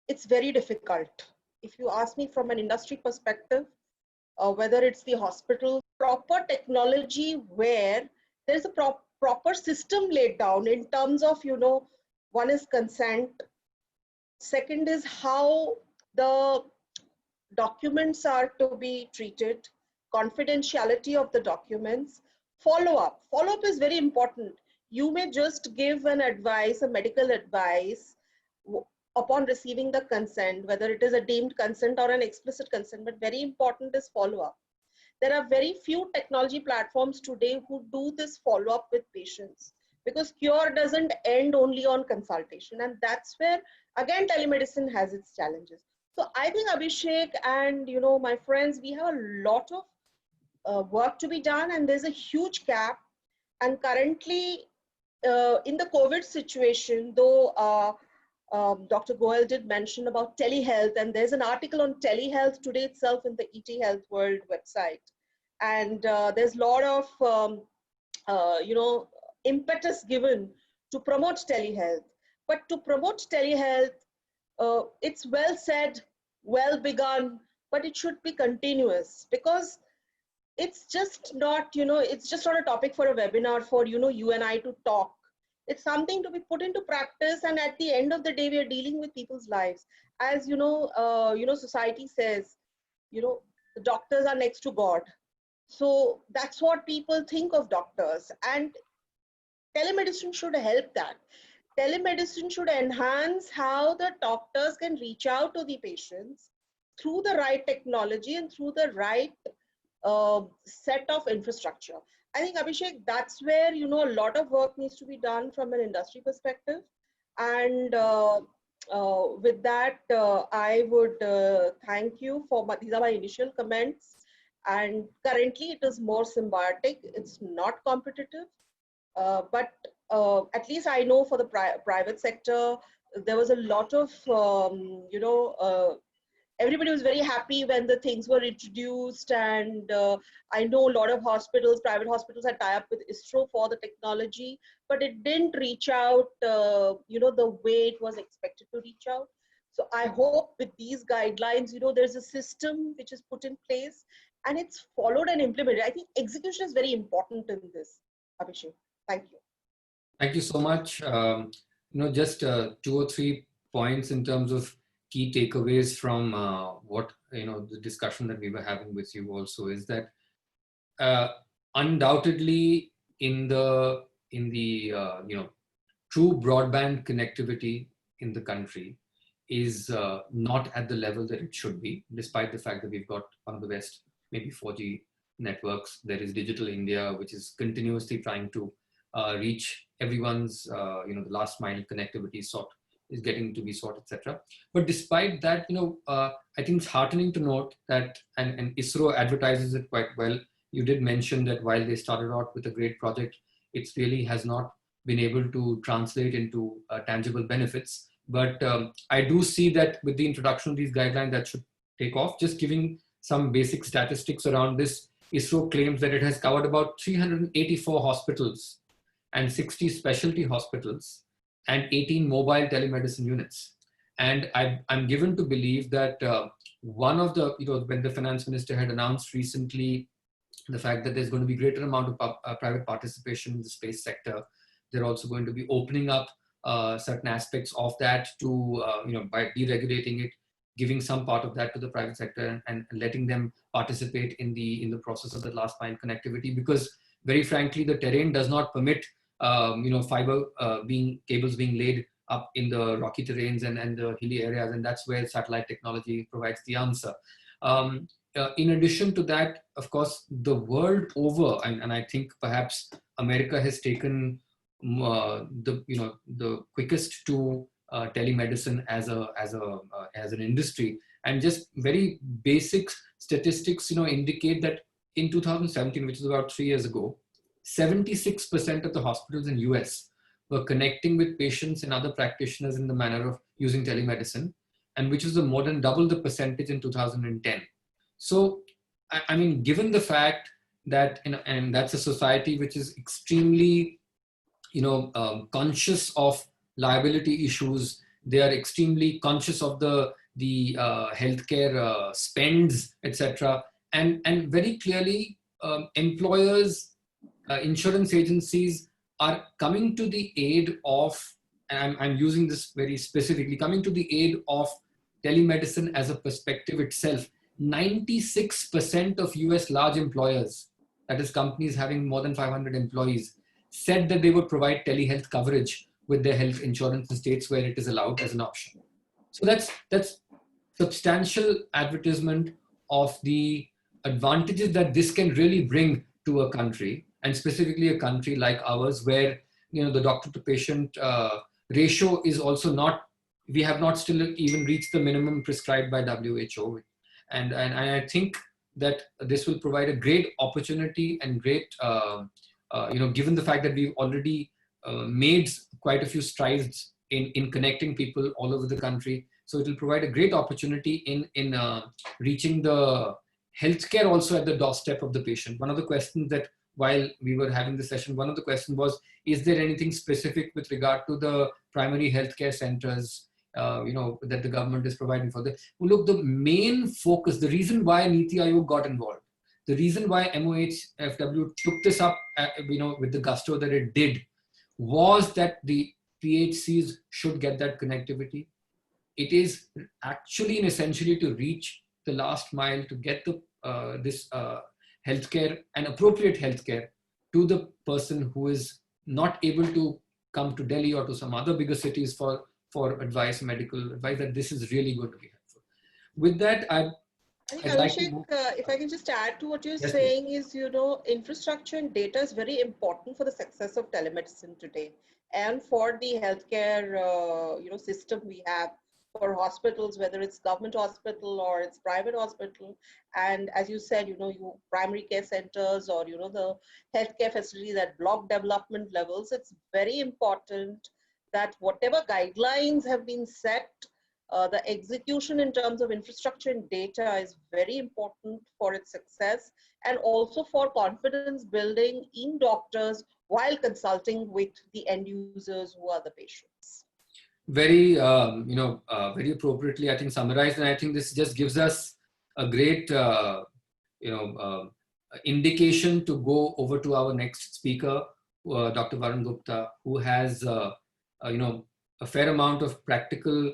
it's very difficult. If you ask me from an industry perspective, whether it's the hospital, proper technology where there's a proper system laid down in terms of, one is consent, second is how the documents are to be treated, confidentiality of the documents, follow-up. Follow-up is very important. You may just give an advice, a medical advice, upon receiving the consent, whether it is a deemed consent or an explicit consent, but very important is follow-up. There are very few technology platforms today who do this follow-up with patients, because cure doesn't end only on consultation. And that's where, again, telemedicine has its challenges. So I think, Abhishek and, my friends, we have a lot of work to be done, and there's a huge gap. And currently, in the COVID situation, though, Dr. Goel did mention about telehealth, and there's an article on telehealth today itself in the ET Health World website. And there's a lot of, impetus given to promote telehealth. But to promote telehealth, it's well said, well begun, but it should be continuous, because it's just not, it's just not a topic for a webinar for, you and I to talk. It's something to be put into practice, and at the end of the day, we are dealing with people's lives. As society says, the doctors are next to God. So that's what people think of doctors, and telemedicine should help that. Telemedicine should enhance how the doctors can reach out to the patients through the right technology and through the right set of infrastructure. I think, Abhishek, that's where, a lot of work needs to be done from an industry perspective. And with that, I would thank you for these are my initial comments. And currently it is more symbiotic. It's not competitive. But at least I know for the private sector, there was a lot of, everybody was very happy when the things were introduced, and I know a lot of hospitals, private hospitals, had tie up with ISRO for the technology, but it didn't reach out, the way it was expected to reach out. So I hope with these guidelines, there's a system which is put in place and it's followed and implemented. I think execution is very important in this, Abhishek. Thank you. Thank you so much. Just 2 or 3 points in terms of key takeaways from what the discussion that we were having with you also is that undoubtedly in the true broadband connectivity in the country is not at the level that it should be, despite the fact that we've got one of the best, maybe 4G networks. There is Digital India, which is continuously trying to reach everyone's, the last mile connectivity is getting to be sought, etc. But despite that, I think it's heartening to note that, and ISRO advertises it quite well. You did mention that while they started out with a great project, it really has not been able to translate into tangible benefits. But I do see that with the introduction of these guidelines, that should take off. Just giving some basic statistics around this, ISRO claims that it has covered about 384 hospitals and 60 specialty hospitals and 18 mobile telemedicine units. And I'm given to believe that one of the, when the finance minister had announced recently the fact that there's going to be greater amount of private participation in the space sector, they're also going to be opening up certain aspects of that to, by deregulating it, giving some part of that to the private sector and letting them participate in the process of the last mile connectivity. Because very frankly, the terrain does not permit, fiber cables being laid up in the rocky terrains and the hilly areas, and that's where satellite technology provides the answer. In addition to that, of course, the world over, and I think perhaps America has taken the quickest to telemedicine as an industry, and just very basic statistics indicate that in 2017, which is about 3 years ago, 76% of the hospitals in US were connecting with patients and other practitioners in the manner of using telemedicine, and which is more than double the percentage in 2010. So, I mean, given the fact that, and that's a society which is extremely, conscious of liability issues, they are extremely conscious of the healthcare spends, etc. And very clearly, employers, insurance agencies are coming to the aid of, and I'm using this very specifically, coming to the aid of telemedicine as a perspective itself. 96% of US large employers, that is companies having more than 500 employees, said that they would provide telehealth coverage with their health insurance in states where it is allowed as an option. So that's substantial advertisement of the advantages that this can really bring to a country, and specifically a country like ours, where the doctor to patient ratio is also not, we have not still even reached the minimum prescribed by WHO. And I think that this will provide a great opportunity and great, given the fact that we've already made quite a few strides in connecting people all over the country. So it will provide a great opportunity in reaching the healthcare also at the doorstep of the patient. One of the questions that while we were having the session, one of the questions was, is there anything specific with regard to the primary healthcare centers that the government is providing for them? Well, look, the main focus, the reason why Niti Aayog got involved, the reason why MOHFW took this up, with the gusto that it did, was that the PHCs should get that connectivity. It is actually and essentially to reach the last mile, to get this healthcare and appropriate healthcare to the person who is not able to come to Delhi or to some other bigger cities for advice, medical advice, that this is really going to be helpful. With that, I think, Abhishek, if I can just add to what you're saying, is, infrastructure and data is very important for the success of telemedicine today, and for the healthcare, system we have for hospitals, whether it's government hospital or it's private hospital. And as you said, you primary care centers or, the healthcare facilities at block development levels, it's very important that whatever guidelines have been set, the execution in terms of infrastructure and data is very important for its success, and also for confidence building in doctors while consulting with the end users who are the patients. Very, very appropriately, I think, summarized. And I think this just gives us a great, indication to go over to our next speaker, Dr. Varun Gupta, who has, a fair amount of practical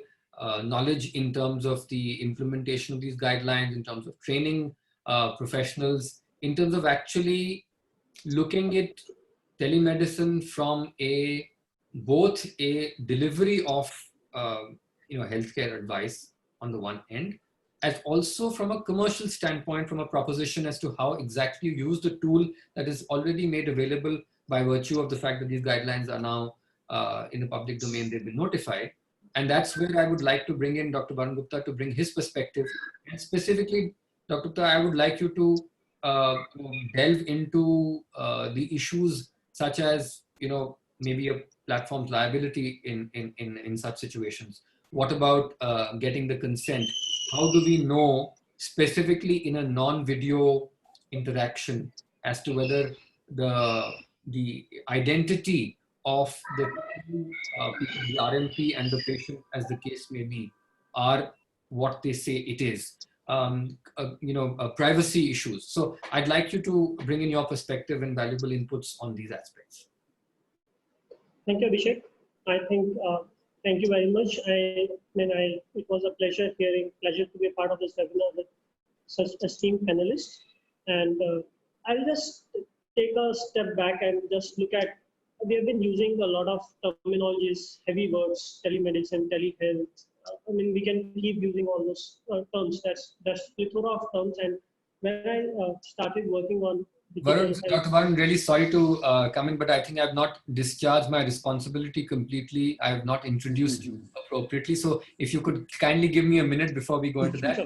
knowledge in terms of the implementation of these guidelines, in terms of training professionals, in terms of actually looking at telemedicine from both a delivery of healthcare advice on the one end, as also from a commercial standpoint, from a proposition as to how exactly you use the tool that is already made available by virtue of the fact that these guidelines are now in the public domain, they've been notified. And that's where I would like to bring in Dr. Varun Gupta to bring his perspective. And specifically, Dr. Gupta, I would like you to delve into the issues such as, maybe a platform's liability in such situations. What about getting the consent? How do we know specifically in a non-video interaction as to whether the identity of the the RMP and the patient, as the case may be, are what they say it is? Privacy issues. So I'd like you to bring in your perspective and valuable inputs on these aspects. Thank you, Abhishek. I think, thank you very much. It was a pleasure to be a part of this webinar with such esteemed panelists. And I'll just take a step back and just look at, we have been using a lot of terminologies, heavy words, telemedicine, telehealth. We can keep using all those terms. That's plethora of terms. And when I started working on Varun, Dr. Varun, really sorry to come in, but I think I've not discharged my responsibility completely. I have not introduced you appropriately. So if you could kindly give me a minute before we go into that.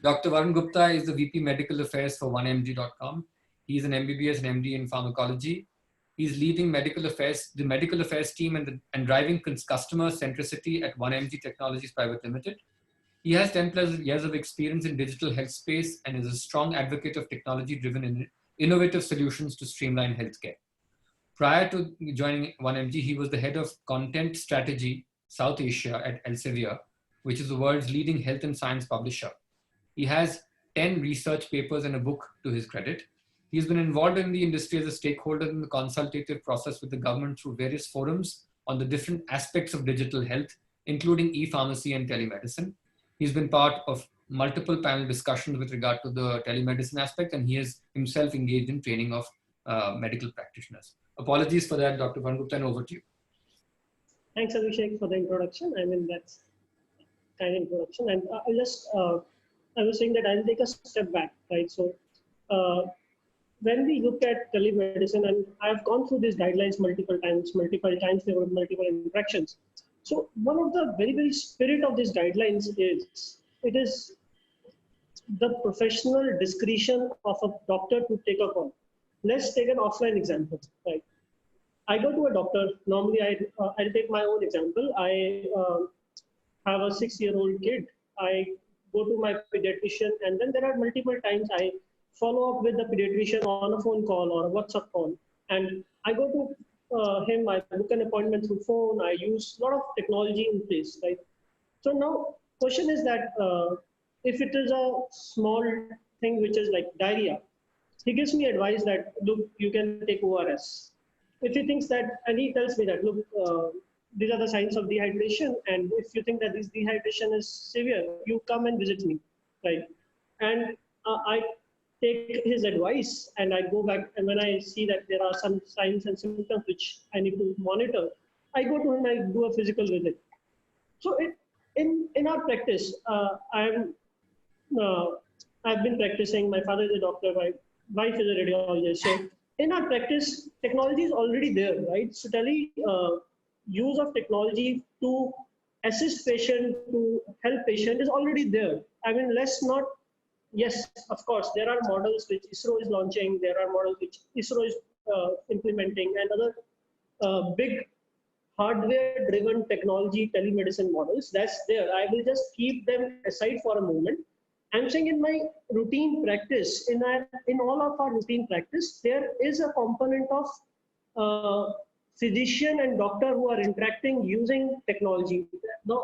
Dr. Varun Gupta is the VP Medical Affairs for 1mg.com. He's an MBBS and MD in pharmacology. He's leading the medical affairs team and driving customer centricity at 1mg Technologies Private Limited. He has 10+ years of experience in digital health space and is a strong advocate of technology-driven innovative solutions to streamline healthcare. Prior to joining 1mg, he was the head of content strategy South Asia at Elsevier, which is the world's leading health and science publisher. He has 10 research papers and a book to his credit. He's been involved in the industry as a stakeholder in the consultative process with the government through various forums on the different aspects of digital health, including e-pharmacy and telemedicine. He's been part of multiple panel discussions with regard to the telemedicine aspect, and he is himself engaged in training of medical practitioners. Apologies for that, Dr. Varun Gupta, and over to you. Thanks, Abhishek, for the introduction. That's kind of introduction. And I was saying that I'll take a step back, right? So when we look at telemedicine, and I've gone through these guidelines multiple times, there were multiple interactions. So one of the very, very spirit of these guidelines is, it is the professional discretion of a doctor to take a call. Let's take an offline example, right? I go to a doctor, normally I'll take my own example. I have a 6-year-old kid. I go to my pediatrician, and then there are multiple times I follow up with the pediatrician on a phone call or a WhatsApp call. And I go to him, I book an appointment through phone, I use a lot of technology in place, right? So now, question is that if it is a small thing which is like diarrhea, he gives me advice that, look, you can take ORS. If he thinks that, and he tells me that, look, these are the signs of dehydration, and if you think that this dehydration is severe, you come and visit me, right? And I take his advice and I go back, and when I see that there are some signs and symptoms which I need to monitor, I go to him and I do a physical visit. So in our practice, I've been practicing, my father is a doctor, my wife is a radiologist. So in our practice, technology is already there, right? So use of technology to assist patient, to help patient is already there. Let's not, yes, of course, there are models which ISRO is launching, there are models which ISRO is implementing, and other big hardware-driven technology telemedicine models, that's there. I will just keep them aside for a moment. I'm saying in my routine practice, in all of our routine practice, there is a component of physician and doctor who are interacting using technology. Now,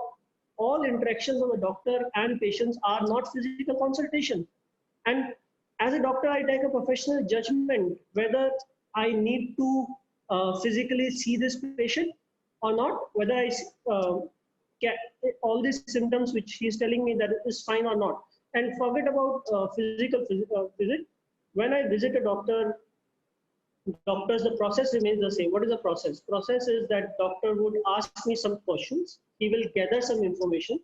all interactions of a doctor and patients are not physical consultation. And as a doctor, I take a professional judgment whether I need to physically see this patient or not, whether all these symptoms which he's telling me that is fine or not. And forget about physical visit. When I visit a doctor, the process remains the same. What is the process? Process is that doctor would ask me some questions. He will gather some information.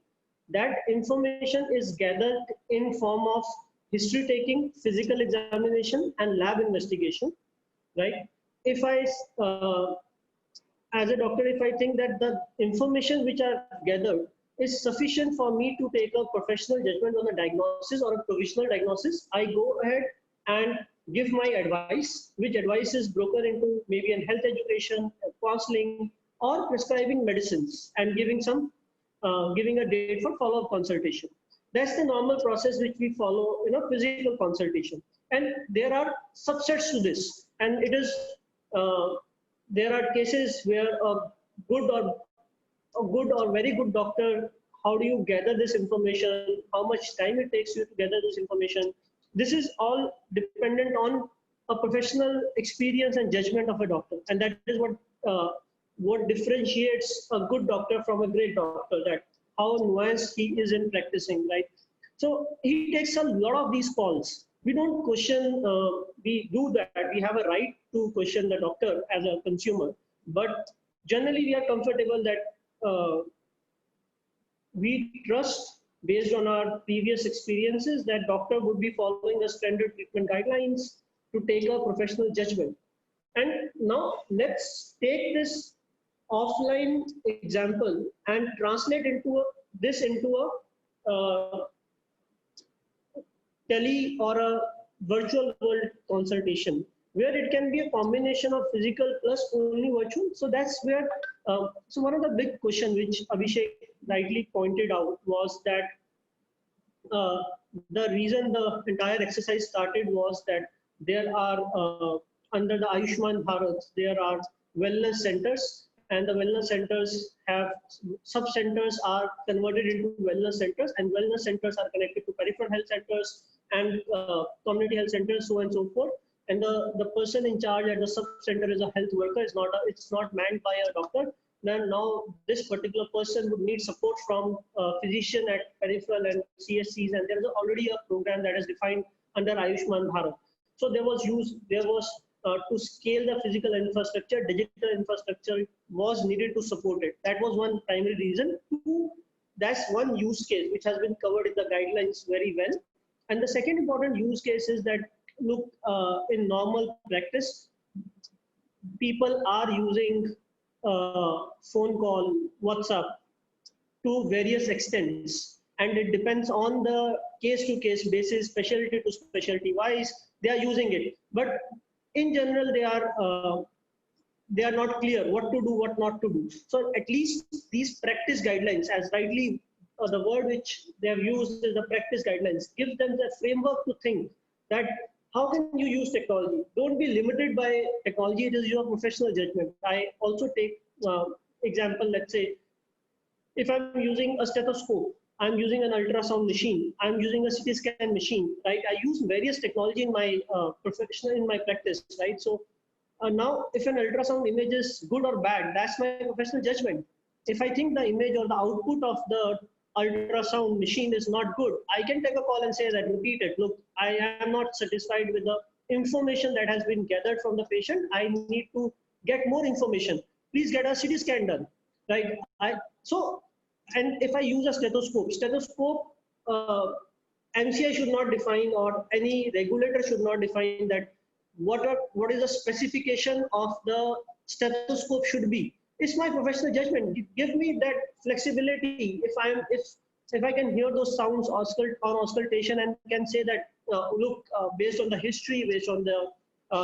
That information is gathered in form of history taking, physical examination, and lab investigation, right? If I, as a doctor, if I think that the information which are gathered is sufficient for me to take a professional judgment on a diagnosis or a provisional diagnosis, I go ahead and give my advice, which advice is broken into maybe in health education, counseling, or prescribing medicines and giving giving a date for follow-up consultation. That's the normal process which we follow in a physical consultation. And there are subsets to this. And it is, there are cases where a good or very good doctor, how do you gather this information? How much time it takes you to gather this information? This is all dependent on a professional experience and judgment of a doctor. And that is what differentiates a good doctor from a great doctor, that how nuanced he is in practicing, right? So he takes a lot of these calls. We don't question, we do that. We have a right to question the doctor as a consumer, but generally we are comfortable that we trust, based on our previous experiences, that doctor would be following the standard treatment guidelines to take a professional judgment. And now let's take this offline example and translate this into a tele or a virtual world consultation, where it can be a combination of physical plus only virtual. So that's where, so one of the big questions which Abhishek rightly pointed out was that the reason the entire exercise started was that there are, under the Ayushman Bharat, there are wellness centers, and the wellness centers have, sub-centers are converted into wellness centers, and wellness centers are connected to peripheral health centers and community health centers, so on and so forth. And the person in charge at the sub-center is a health worker, it's not manned by a doctor. Then now this particular person would need support from a physician at peripheral and CSCs, and there is already a program that is defined under Ayushman Bharat. So there was to scale the physical infrastructure, digital infrastructure was needed to support it. That was one primary reason. That's one use case which has been covered in the guidelines very well. And the second important use case is that, look, in normal practice, people are using phone call, WhatsApp to various extents. And it depends on the case-to-case basis, specialty to specialty wise, they are using it. But in general, they are not clear what to do, what not to do. So at least these practice guidelines, as rightly the word which they have used is the practice guidelines, give them the framework to think that how can you use technology? Don't be limited by technology, it is your professional judgment. I also take example, let's say, if I'm using a stethoscope, I'm using an ultrasound machine, I'm using a CT scan machine, right? I use various technology in my in my practice, right? So now if an ultrasound image is good or bad, that's my professional judgment. If I think the image or the output of the ultrasound machine is not good, I can take a call and say that, repeat it, look, I am not satisfied with the information that has been gathered from the patient. I need to get more information. Please get a CT scan done, right? And if I use a stethoscope, MCI should not define, or any regulator should not define that what is the specification of the stethoscope should be. It's my professional judgment. Give me that flexibility. If I can hear those sounds on auscultation and can say that, look, based on the history, based on the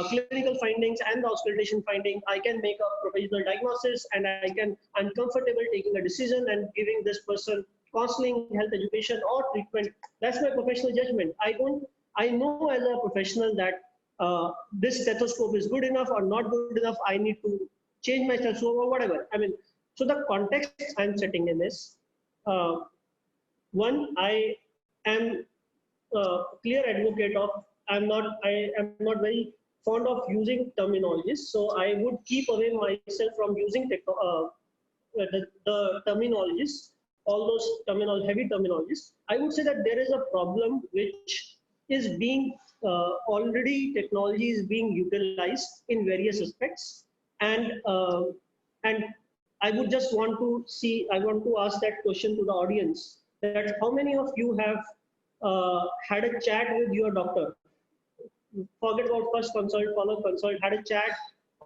clinical findings and the auscultation finding, I can make a provisional diagnosis, and I'm comfortable taking a decision and giving this person counseling, health education, or treatment. That's my professional judgment. I know as a professional that this stethoscope is good enough or not good enough. I need to change my stethoscope or whatever. I mean, so the context I'm setting in is, one, I am a clear advocate of, I am not very fond of using terminologies, so I would keep away myself from using the terminologies. all those heavy terminologies, I would say that there is a problem which is being already technology is being utilized in various aspects, and I would just want to I want to ask that question to the audience, that how many of you have had a chat with your doctor? Forget about first consult, follow consult, had a chat,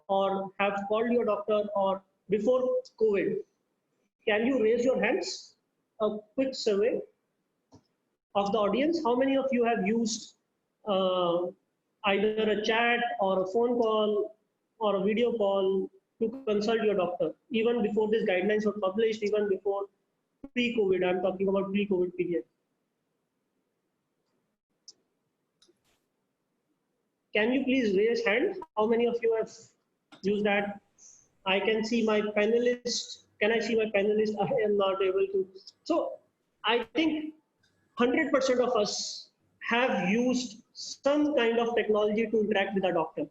or have called your doctor, or before COVID. Can you raise your hands? A quick survey of the audience. How many of you have used either a chat or a phone call or a video call to consult your doctor, even before these guidelines were published, even before pre-COVID? I'm talking about pre-COVID period. Can you please raise hand? How many of you have used that? I can see my panelist. Can I see my panelist? I am not able to. So I think 100% of us have used some kind of technology to interact with a doctor.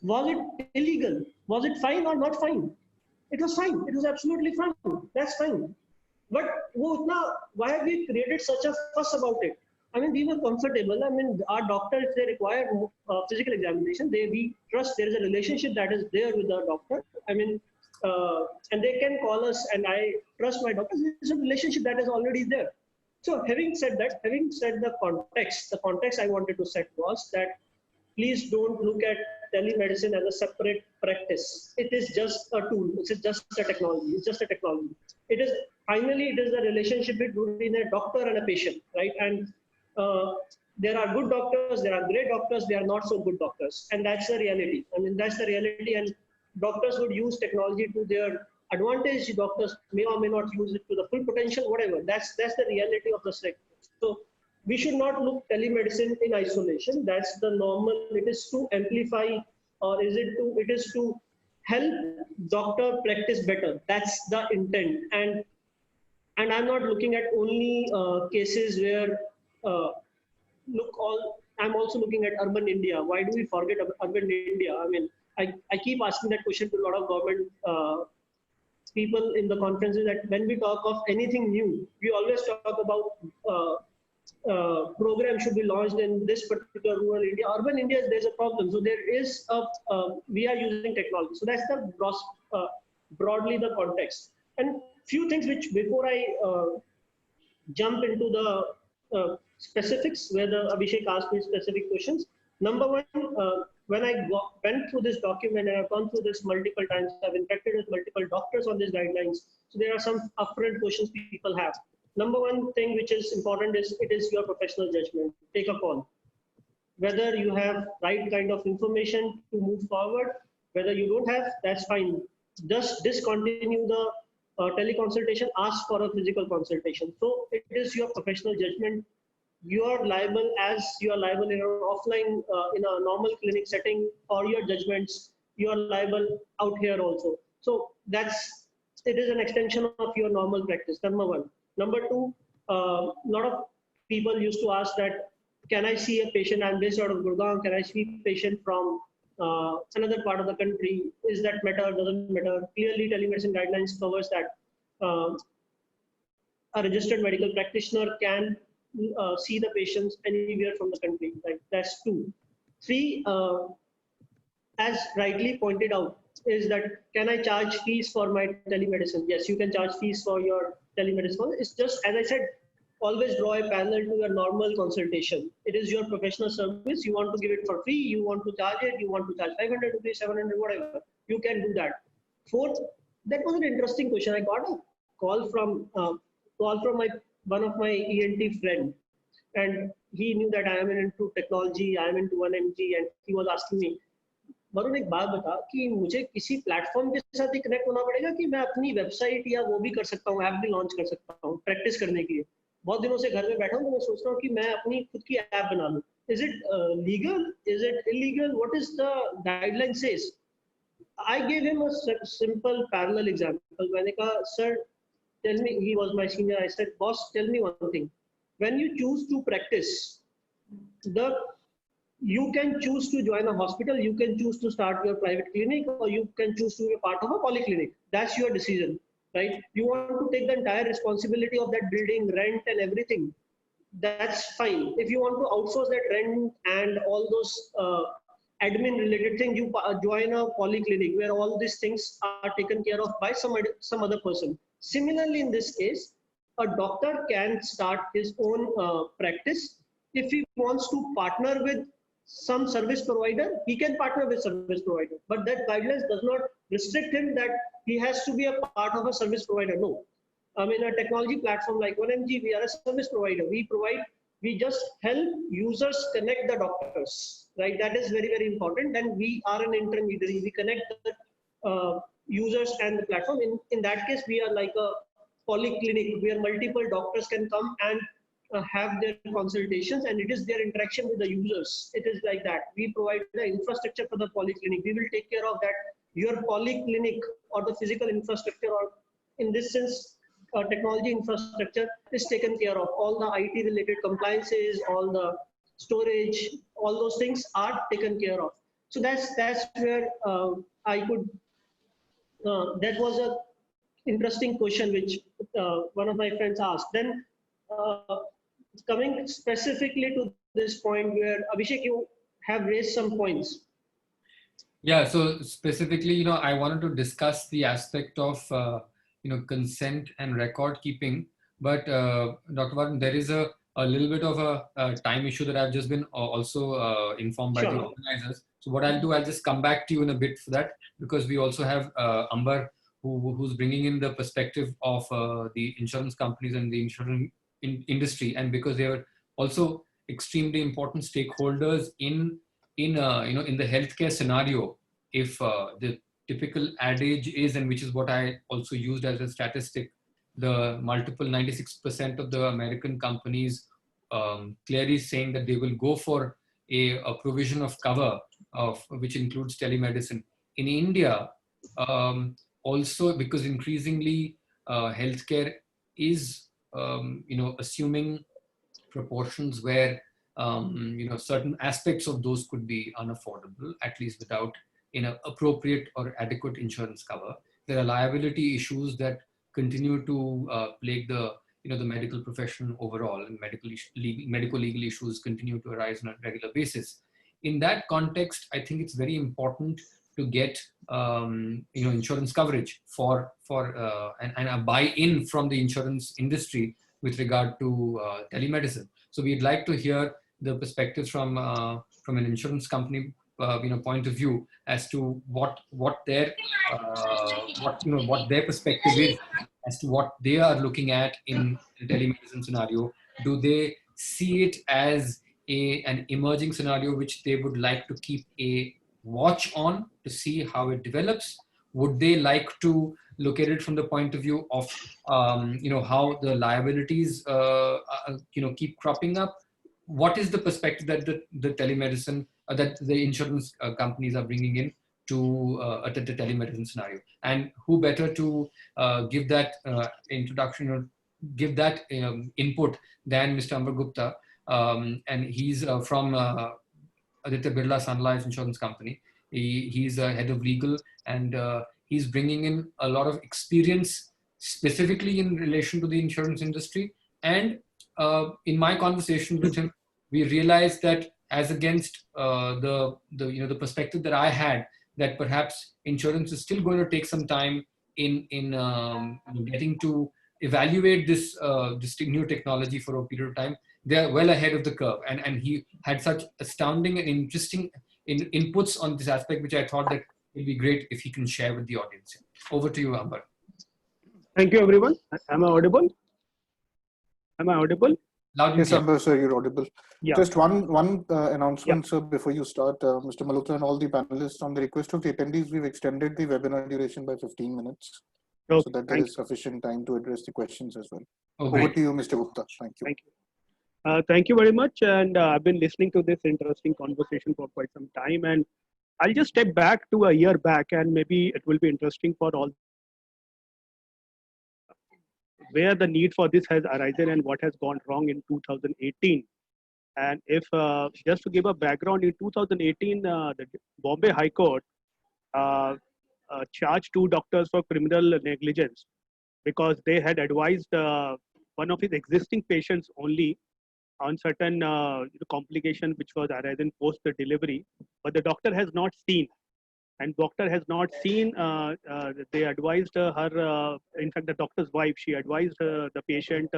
Was it illegal? Was it fine or not fine? It was fine. It was absolutely fine. That's fine. But why have we created such a fuss about it? I mean, we were comfortable. I mean, our doctor, if they require physical examination, we trust there is a relationship that is there with the doctor. I mean, and they can call us, and I trust my doctor. There's a relationship that is already there. So having said that, having said the context I wanted to set was that please don't look at telemedicine as a separate practice. It is just a tool. It is just a technology. It's just a technology. It is the relationship between a doctor and a patient, right? And there are good doctors, there are great doctors, there are not so good doctors, and that's the reality. I mean, that's the reality, and doctors would use technology to their advantage. Doctors may or may not use it to the full potential, whatever. That's the reality of the sector. So we should not look telemedicine in isolation. That's the normal. It is to amplify, or it is to help doctor practice better. That's the intent. And I'm not looking at only cases where I'm also looking at urban India. Why do we forget urban India? I mean, I keep asking that question to a lot of government people in the conferences, that when we talk of anything new, we always talk about program should be launched in this particular rural India. Urban India, there's a problem. So there is we are using technology. So that's the broadly the context. And few things which, before I jump into the specifics, where Abhishek asked me specific questions. Number one, when I went through this document, and I've gone through this multiple times, I've interacted with multiple doctors on these guidelines. So there are some upfront questions people have. Number one thing which is important is, it is your professional judgment. Take a call. Whether you have right kind of information to move forward, whether you don't have, that's fine. Just discontinue the teleconsultation, ask for a physical consultation. So it is your professional judgment. You are liable, as you are liable in an offline, in a normal clinic setting, for your judgments. You are liable out here also. So it is an extension of your normal practice. Number one. Number two, a lot of people used to ask that, can I see a patient? I'm based out of Gurgaon. Can I see a patient from another part of the country? Is that matter? Doesn't matter? Clearly, telemedicine guidelines covers that. A registered medical practitioner can see the patients anywhere from the country. Right? That's two. Three, as rightly pointed out, is that, can I charge fees for my telemedicine? Yes, you can charge fees for your telemedicine. It's just, as I said, always draw a parallel to your normal consultation. It is your professional service. You want to give it for free, you want to charge it, you want to charge 500 rupees, 700, whatever. You can do that. Fourth, that was an interesting question. I got a call from one of my ENT friend, and he knew that I am into technology, I am into 1mg, and he was asking me, Varun एक बात बता कि मुझे किसी platform के साथ ही connect होना पड़ेगा कि मैं अपनी वेबसाइट या वो भी कर सकता हूँ, ऐप भी लॉन्च कर सकता हूँ प्रैक्टिस करने के लिए? बहुत दिनों से घर में बैठा हूँ, तो मैं सोच रहा हूँ कि मैं अपनी खुद की ऐप बना लूँ. Is it legal? Is it illegal? What is the guideline says? I gave him a simple parallel example. मैंने कहा, sir, tell me, he was my senior. I said, boss, tell me one thing. When you choose to practice, you can choose to join a hospital, you can choose to start your private clinic, or you can choose to be a part of a polyclinic. That's your decision. right? You want to take the entire responsibility of that building, rent and everything. That's fine. If you want to outsource that rent and all those admin related things, you join a polyclinic where all these things are taken care of by some other person. Similarly, in this case, a doctor can start his own practice. If he wants to partner with some service provider, he can partner with service provider, but that guidelines does not restrict him that he has to be a part of a service provider. No. I mean, a technology platform like 1mg, we are a service provider. We just help users connect the doctors, right? That is very, very important. And we are an intermediary. We connect the users and the platform. In that case, we are like a polyclinic where multiple doctors can come and have their consultations, and it is their interaction with the users. It is like that. We provide the infrastructure for the polyclinic. We will take care of that. Your polyclinic or the physical infrastructure, or in this sense, technology infrastructure is taken care of. All the IT related compliances, all the storage, all those things are taken care of. So that's where I could. That was a interesting question which one of my friends asked. Then coming specifically to this point where Abhishek, you have raised some points. Yeah, so specifically, I wanted to discuss the aspect of, consent and record keeping. But Dr. Varun, there is a little bit of a time issue that I've just been also informed by the organizers. So what I'll do, I'll just come back to you in a bit for that, because we also have Amber, who's bringing in the perspective of the insurance companies and the insurance industry, and because they are also extremely important stakeholders in the healthcare scenario. If the typical adage is, and which is what I also used as a statistic, the multiple 96% of the American companies clearly saying that they will go for a provision of cover of which includes telemedicine. In India, also because increasingly healthcare is assuming proportions where certain aspects of those could be unaffordable, at least without appropriate or adequate insurance cover. There are liability issues that continue to plague the medical profession overall, and medical legal issues continue to arise on a regular basis. In that context, I think it's very important to get insurance coverage and a buy-in from the insurance industry with regard to telemedicine. So we'd like to hear the perspectives from an insurance company point of view as to what their perspective is as to what they are looking at in the telemedicine scenario. Do they see it as an emerging scenario which they would like to keep a watch on to see how it develops? Would they like to look at it from the point of view of how the liabilities keep cropping up? What is the perspective that the telemedicine that the insurance companies are bringing in to the telemedicine scenario? And who better to give that introduction or give that input than Mr. Amber Gupta? And he's from Aditya Birla Sun Life Insurance Company. He's a head of legal, and he's bringing in a lot of experience specifically in relation to the insurance industry. And in my conversation with him, we realized that as against the perspective that I had, that perhaps insurance is still going to take some time in getting to evaluate this new technology for a period of time. They're well ahead of the curve, and he had such astounding and interesting inputs on this aspect, which I thought that it would be great if he can share with the audience. Over to you, Amber. Thank you, everyone. Am I audible? Am I audible? Loud and Yes, clear. Amber, sir, you're audible. Yeah. Just one announcement, sir, before you start. Mr. Malhotra and all the panelists, on the request of the attendees, we've extended the webinar duration by 15 minutes. Okay, so that there is sufficient time to address the questions as well. Okay. Over to you, Mr. Gupta. Thank you. Thank you. Thank you very much. And I've been listening to this interesting conversation for quite some time. And I'll just step back to a year back, and maybe it will be interesting for all where the need for this has arisen and what has gone wrong in 2018. And if just to give a background, in 2018, the Bombay High Court charged 2 doctors for criminal negligence because they had advised one of his existing patients only on certain complication which was arising post the delivery, but the doctor has not seen. And doctor has not seen. They advised her. In fact, the doctor's wife, she advised the patient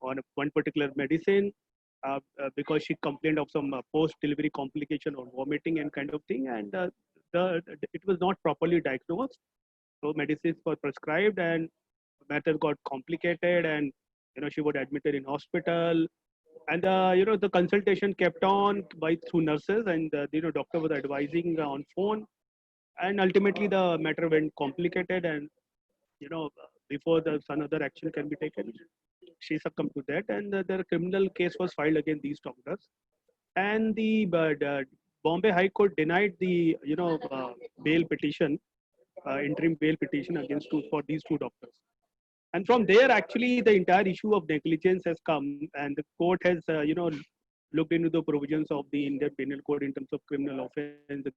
on one particular medicine because she complained of some post-delivery complication or vomiting and kind of thing, and it was not properly diagnosed. So medicines were prescribed, and matter got complicated, and she was admitted in hospital, and the consultation kept on by through nurses, and doctor was advising on phone, and ultimately the matter went complicated, and before the another action can be taken, she succumbed to that, and the criminal case was filed against these doctors, and the Bombay High Court denied the bail petition, interim bail petition against for these two doctors. And from there, actually, the entire issue of negligence has come, and the court has, looked into the provisions of the Indian Penal Code in terms of criminal offense.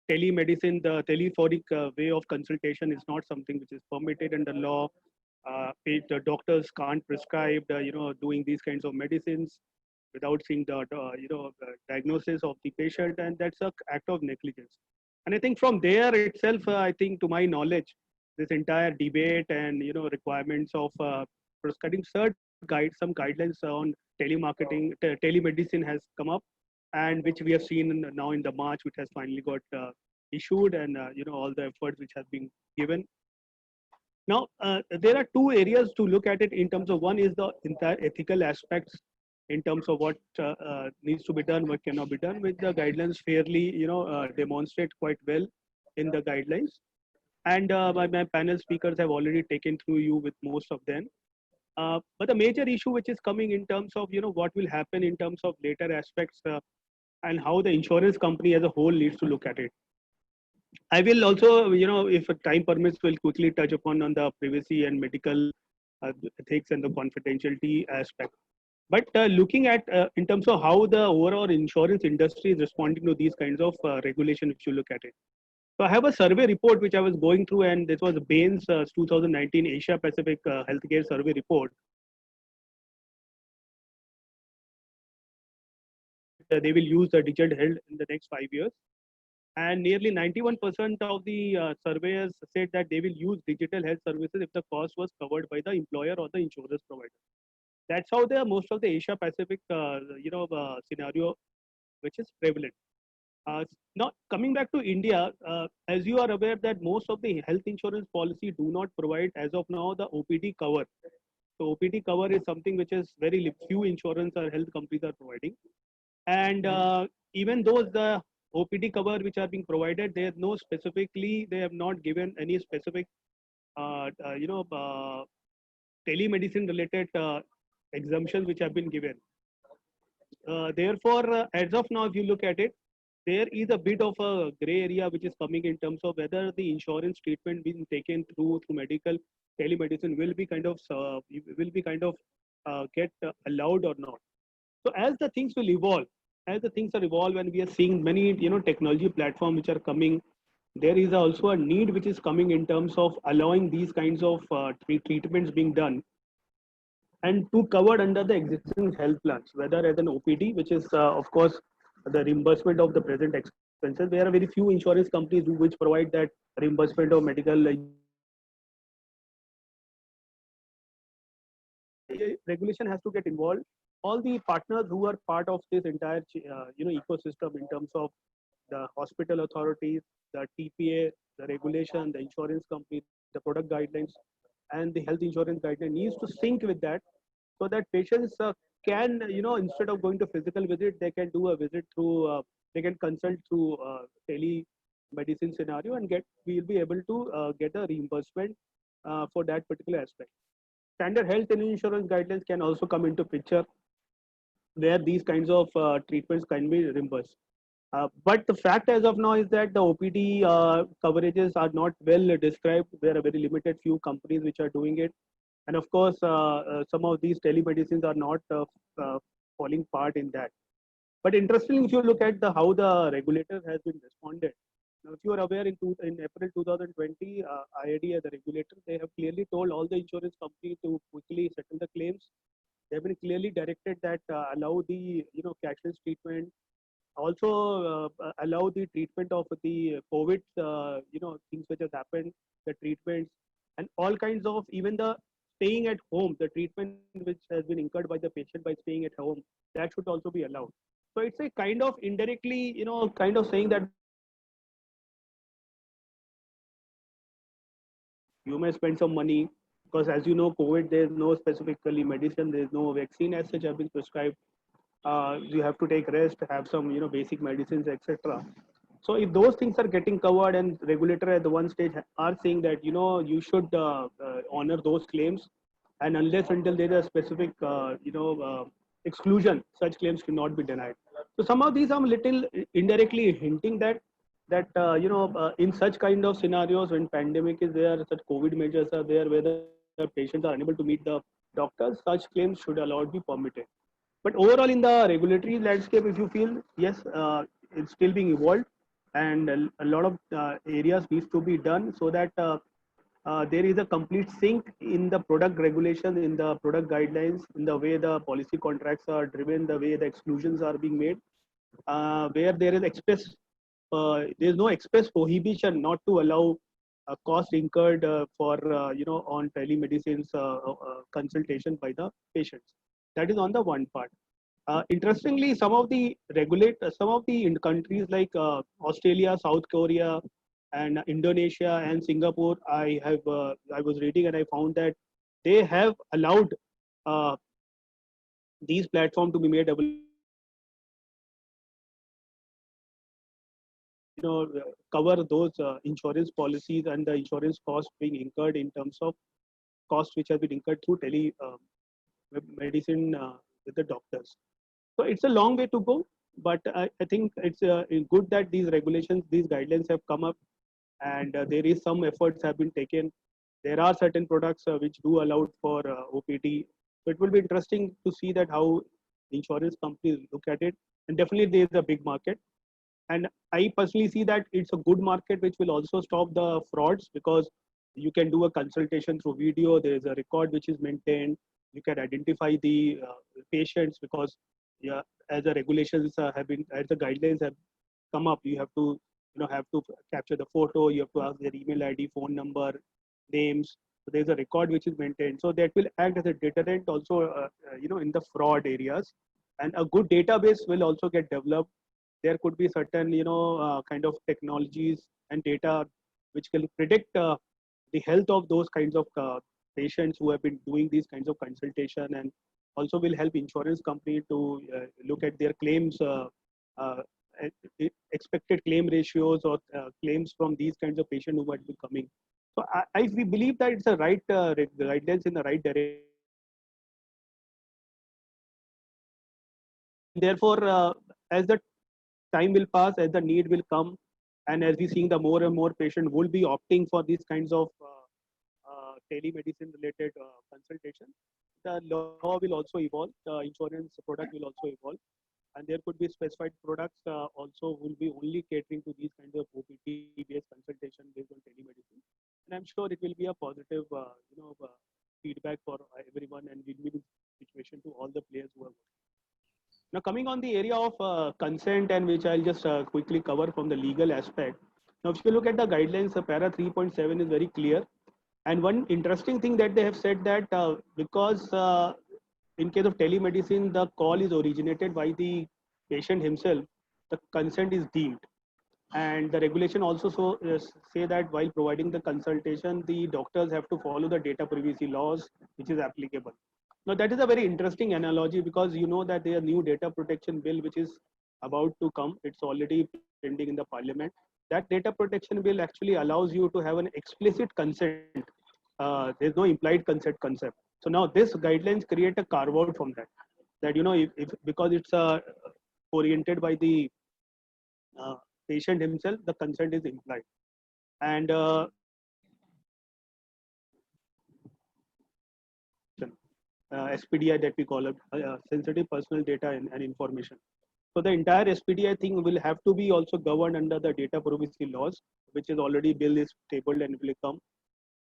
Telemedicine, the telephonic way of consultation is not something which is permitted under law. The doctors can't prescribe, doing these kinds of medicines without seeing the, diagnosis of the patient, and that's an act of negligence. And I think from there itself, I think to my knowledge, this entire debate and requirements of prescribing some guidelines on telemarketing, telemedicine has come up, and which we have seen now in the March, which has finally got issued, and all the efforts which have been given. Now, there are two areas to look at it in terms of. One is the entire ethical aspects in terms of what needs to be done, what cannot be done, which the guidelines fairly, demonstrate quite well in the guidelines. And my panel speakers have already taken through you with most of them. But the major issue which is coming in terms of, what will happen in terms of later aspects and how the insurance company as a whole needs to look at it. I will also, if time permits, will quickly touch upon on the privacy and medical ethics and the confidentiality aspect. But looking at in terms of how the overall insurance industry is responding to these kinds of regulation, if you look at it. So I have a survey report which I was going through, and this was Bain's 2019 Asia Pacific Healthcare Survey Report. They will use the digital health in the next 5 years. And nearly 91% of the surveyors said that they will use digital health services if the cost was covered by the employer or the insurance provider. That's how most of the Asia Pacific, scenario, which is prevalent. Now, coming back to India, as you are aware that most of the health insurance policy do not provide, as of now, the OPD cover. So OPD cover is something which is very few insurance or health companies are providing. And even those the OPD cover which are being provided, they have they have not given any specific, telemedicine related exemptions which have been given. Therefore, as of now, if you look at it, there is a bit of a gray area which is coming in terms of whether the insurance treatment being taken through medical telemedicine will be kind of get allowed or not. So as the things will evolve, as the things are evolved, and we are seeing many technology platforms which are coming, there is also a need which is coming in terms of allowing these kinds of treatments being done and to covered under the existing health plans, whether as an OPD, which is of course the reimbursement of the present expenses. There are very few insurance companies which provide that reimbursement of medical. Regulation has to get involved. All the partners who are part of this entire ecosystem in terms of the hospital authorities, the TPA, the regulation, the insurance company, the product guidelines, and the health insurance guideline needs to sync with that, so that patients can, instead of going to physical visit, they can do a visit through, they can consult through telemedicine scenario, and we'll be able to get a reimbursement for that particular aspect. Standard health and insurance guidelines can also come into picture, where these kinds of treatments can be reimbursed. But the fact as of now is that the OPD coverages are not well described. There are very limited few companies which are doing it. And of course, some of these telemedicines are not falling part in that. But interestingly, if you look at how the regulator has been responded, Now, if you are aware, in April 2020, IRDA, the regulator, they have clearly told all the insurance companies to quickly settle the claims. They have been clearly directed that allow the cashless treatment, also allow the treatment of the COVID, things which has happened, the treatments, and all kinds of, even the staying at home, the treatment which has been incurred by the patient by staying at home, that should also be allowed. So it's a kind of indirectly, kind of saying that you may spend some money, because as you know, COVID, there's no specifically medicine, there's no vaccine as such have been prescribed. You have to take rest, have some basic medicines, etc. So if those things are getting covered, and regulator at the one stage are saying that you should honor those claims, and unless until there is a specific exclusion, such claims cannot be denied. So some of these I'm little indirectly hinting that in such kind of scenarios, when pandemic is there, such COVID measures are there, where the patients are unable to meet the doctors, such claims should allowed be permitted. But overall, in the regulatory landscape, if you feel, yes, it's still being evolved, and a lot of areas needs to be done, so that there is a complete sync in the product regulations, in the product guidelines, in the way the policy contracts are driven, the way the exclusions are being made, where there is there is no express prohibition not to allow cost incurred for on telemedicines consultation by the patients. That is on the one part. Interestingly, some of the countries like Australia, South Korea, and Indonesia and Singapore, I was reading and I found that they have allowed uh, these platforms to be made available. Cover those insurance policies and the insurance cost being incurred in terms of cost which has been incurred through tele medicine with the doctors. So it's a long way to go, but I think it's good that these regulations, these guidelines have come up, and there is some efforts have been taken. There are certain products which do allow for OPD. So it will be interesting to see that how insurance companies look at it. And definitely there is a big market. And I personally see that it's a good market which will also stop the frauds, because you can do a consultation through video. There is a record which is maintained. You can identify the patients, because yeah, as the regulations have been, as the guidelines have come up, you have to capture the photo. You have to ask their email ID, phone number, names. So there's a record which is maintained. So that will act as a deterrent also, in the fraud areas. And a good database will also get developed. There could be certain kind of technologies and data which can predict the health of those kinds of patients who have been doing these kinds of consultation, and also will help insurance company to look at their claims, uh, expected claim ratios, or claims from these kinds of patients who might be coming. So we believe that it's a right guidelines in the right direction. Therefore, as the time will pass, as the need will come, and as we seeing the more and more patient will be opting for these kinds of telemedicine related consultation, the law will also evolve, the insurance product will also evolve, and there could be specified products also will be only catering to these kinds of OPT based consultation based on telemedicine. And I'm sure it will be a positive feedback for everyone, and win-win situation to all the players who are working. Now, coming on the area of consent, and which I'll just quickly cover from the legal aspect. Now, if you look at the guidelines, para 3.7 is very clear. And one interesting thing that they have said that because in case of telemedicine, the call is originated by the patient himself, the consent is deemed. And the regulation also say that while providing the consultation, the doctors have to follow the data privacy laws, which is applicable. Now, that is a very interesting analogy, because you know that there new data protection bill which is about to come. It's already pending in the parliament. That data protection bill actually allows you to have an explicit consent. There's no implied consent concept. So now this guidelines create a carve out from that. That if because it's oriented by the patient himself, the consent is implied. And SPDI that we call it, sensitive personal data and information. So the entire SPD, I think, will have to be also governed under the data privacy laws, which is already bill is tabled and will come.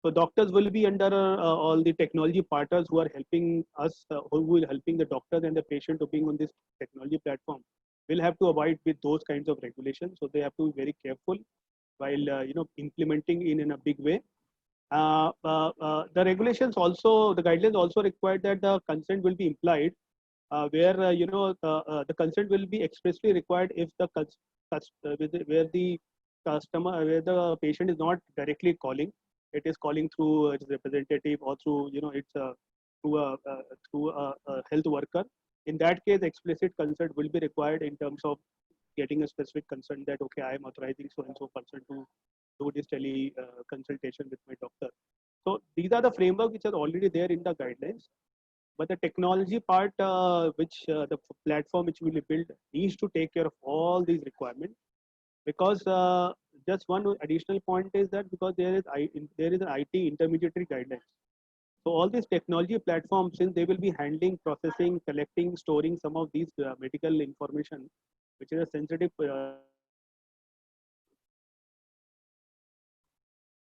So doctors will be under all the technology partners who are helping us, who will helping the doctors and the patient to being on this technology platform, will have to abide with those kinds of regulations. So they have to be very careful while implementing in a big way. The regulations also, the guidelines also require that the consent will be implied, where the consent will be expressly required if the where the customer, where the patient is not directly calling, it is calling through its representative or through through a health worker. In that case, explicit consent will be required in terms of getting a specific consent that okay, I am authorizing so and so person to do this tele consultation with my doctor. So these are the framework which are already there in the guidelines. But the technology part, the platform which will be built, needs to take care of all these requirements. Because just one additional point is that because there is an IT intermediary guidelines. So all these technology platforms, since they will be handling, processing, collecting, storing some of these medical information, which is a sensitive,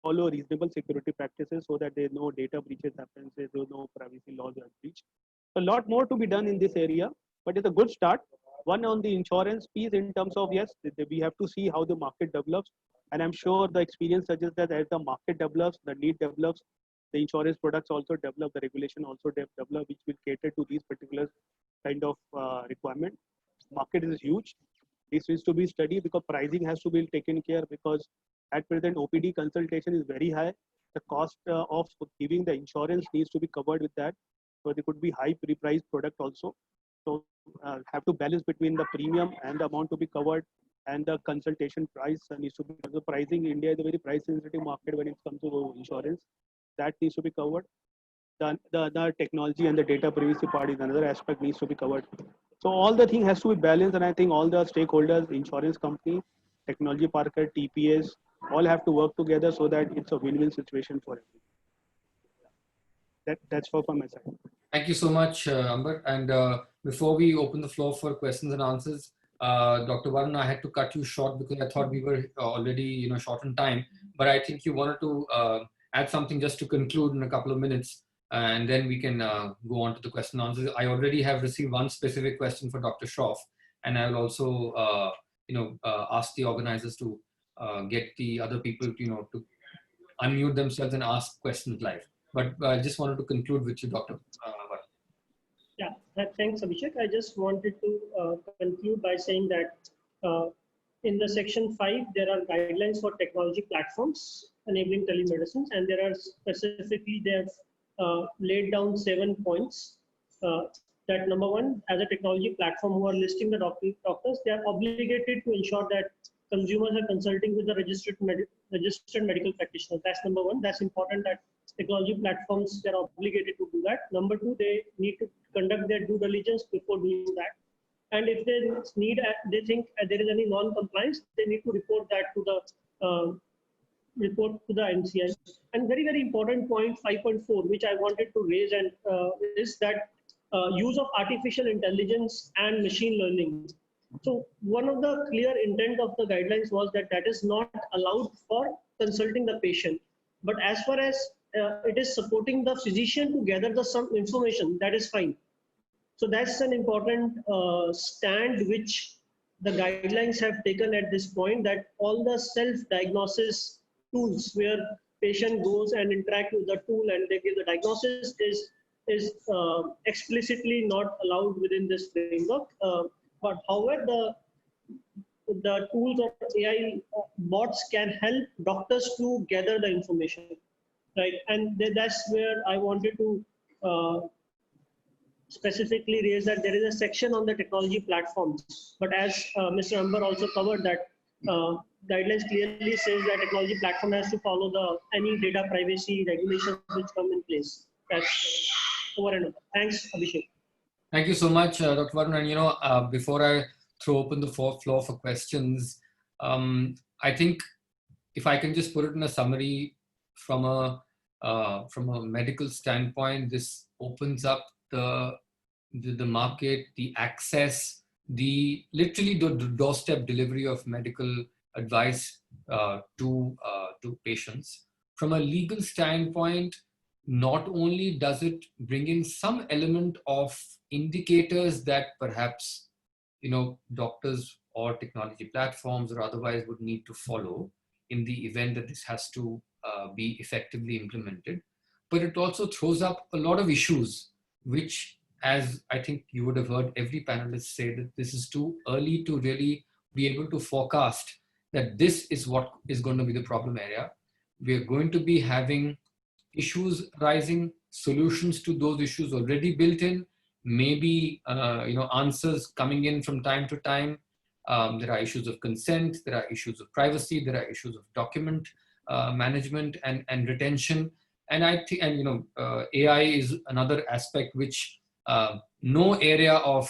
follow reasonable security practices so that there no data breaches happens, there no privacy laws are breached. A lot more to be done in this area, but it's a good start. One on the insurance piece in terms of, yes, we have to see how the market develops. And I'm sure the experience suggests that as the market develops, the need develops, the insurance products also develop, the regulation also develop, which will cater to these particular kind of requirement. Market is huge. This needs to be studied because pricing has to be taken care, because at present OPD consultation is very high. The cost of giving the insurance needs to be covered with that. So there could be high priced product also. So have to balance between the premium and the amount to be covered and the consultation price needs to be. The pricing in India is a very price sensitive market when it comes to insurance. That needs to be covered. The technology and the data privacy part is another aspect needs to be covered. So all the thing has to be balanced, and I think all the stakeholders, insurance company, technology partner, TPS, all have to work together so that it's a win-win situation for everyone. That's all from my side. Thank you so much, Amber. And before we open the floor for questions and answers, Dr. Varun, I had to cut you short because I thought we were already short on time. But I think you wanted to add something just to conclude in a couple of minutes, and then we can go on to the question and answers. I already have received one specific question for Dr. Shroff, and I will also ask the organizers to get the other people to unmute themselves and ask questions live. But I just wanted to conclude with you, Dr. Yeah, thanks, Abhishek. I just wanted to conclude by saying that in the section 5, there are guidelines for technology platforms enabling telemedicine, and there are specifically, they have laid down 7 points. That number 1, as a technology platform who are listing the doctors, they are obligated to ensure that consumers are consulting with the registered medical practitioner. That's number 1. That's important that technology platforms, they're obligated to do that. Number 2, they need to conduct their due diligence before doing that. And if they think there is any non-compliance, they need to report that to the NCI. And very, very important point 5.4, which I wanted to raise, and is that use of artificial intelligence and machine learning. So one of the clear intent of the guidelines was that is not allowed for consulting the patient. But as far as it is supporting the physician to gather some information, that is fine. So that's an important stand which the guidelines have taken at this point, that all the self-diagnosis tools where patient goes and interact with the tool and they give the diagnosis is explicitly not allowed within this framework. But however, the tools of AI bots can help doctors to gather the information, right? And that's where I wanted to specifically raise that there is a section on the technology platforms. But as Mr. Amber also covered that, guidelines clearly says that technology platform has to follow any data privacy regulations which come in place. That's over and over. Thanks, Abhishek. Thank you so much, Dr. Varun. And before I throw open the floor for questions, I think if I can just put it in a summary from a medical standpoint, this opens up the market, the access literally the doorstep delivery of medical advice to patients. From a legal standpoint, not only does it bring in some element of indicators that perhaps doctors or technology platforms or otherwise would need to follow in the event that this has to be effectively implemented, but it also throws up a lot of issues which, as I think you would have heard every panelist say, that this is too early to really be able to forecast that this is what is going to be the problem area. We are going to be having issues rising, solutions to those issues already built in, maybe answers coming in from time to time. There are issues of consent, there are issues of privacy, there are issues of document management and retention. And I think, AI is another aspect which no area of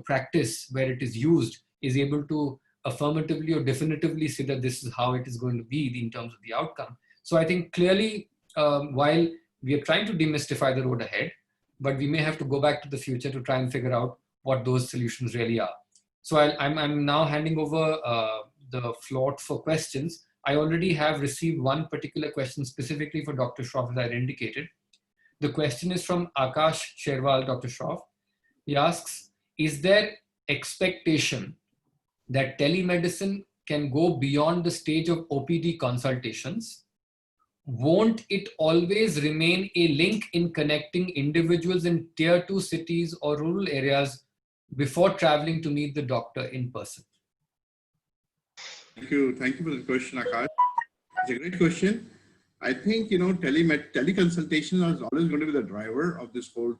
practice where it is used is able to affirmatively or definitively say that this is how it is going to be in terms of the outcome. So I think clearly, while we are trying to demystify the road ahead, but we may have to go back to the future to try and figure out what those solutions really are. So I'm now handing over the floor for questions. I already have received one particular question specifically for Dr. Shroff, as I had indicated. The question is from Akash Sherwal, Dr. Shroff. He asks, is there expectation that telemedicine can go beyond the stage of OPD consultations? Won't it always remain a link in connecting individuals in tier 2 cities or rural areas before traveling to meet the doctor in person? Thank you for the question, Akash. It's a great question. I think, teleconsultation is always going to be the driver of this whole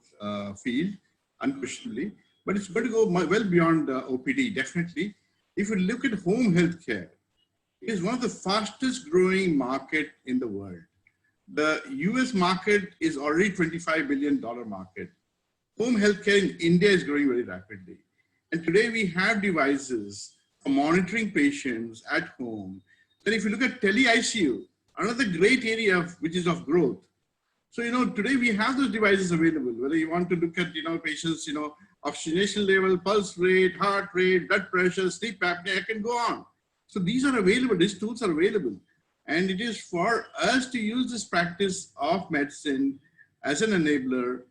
field, unquestionably, but it's going to go well beyond OPD, definitely. If you look at home healthcare, it is one of the fastest growing market in the world. The US market is already $25 billion market. Home healthcare in India is growing very rapidly. And today we have devices for monitoring patients at home. Then if you look at tele-ICU, another great area which is of growth. So, today we have those devices available, whether you want to look at, patients, oxygenation level, pulse rate, heart rate, blood pressure, sleep apnea, I can go on. So these are available, these tools are available. And it is for us to use this practice of medicine as an enabler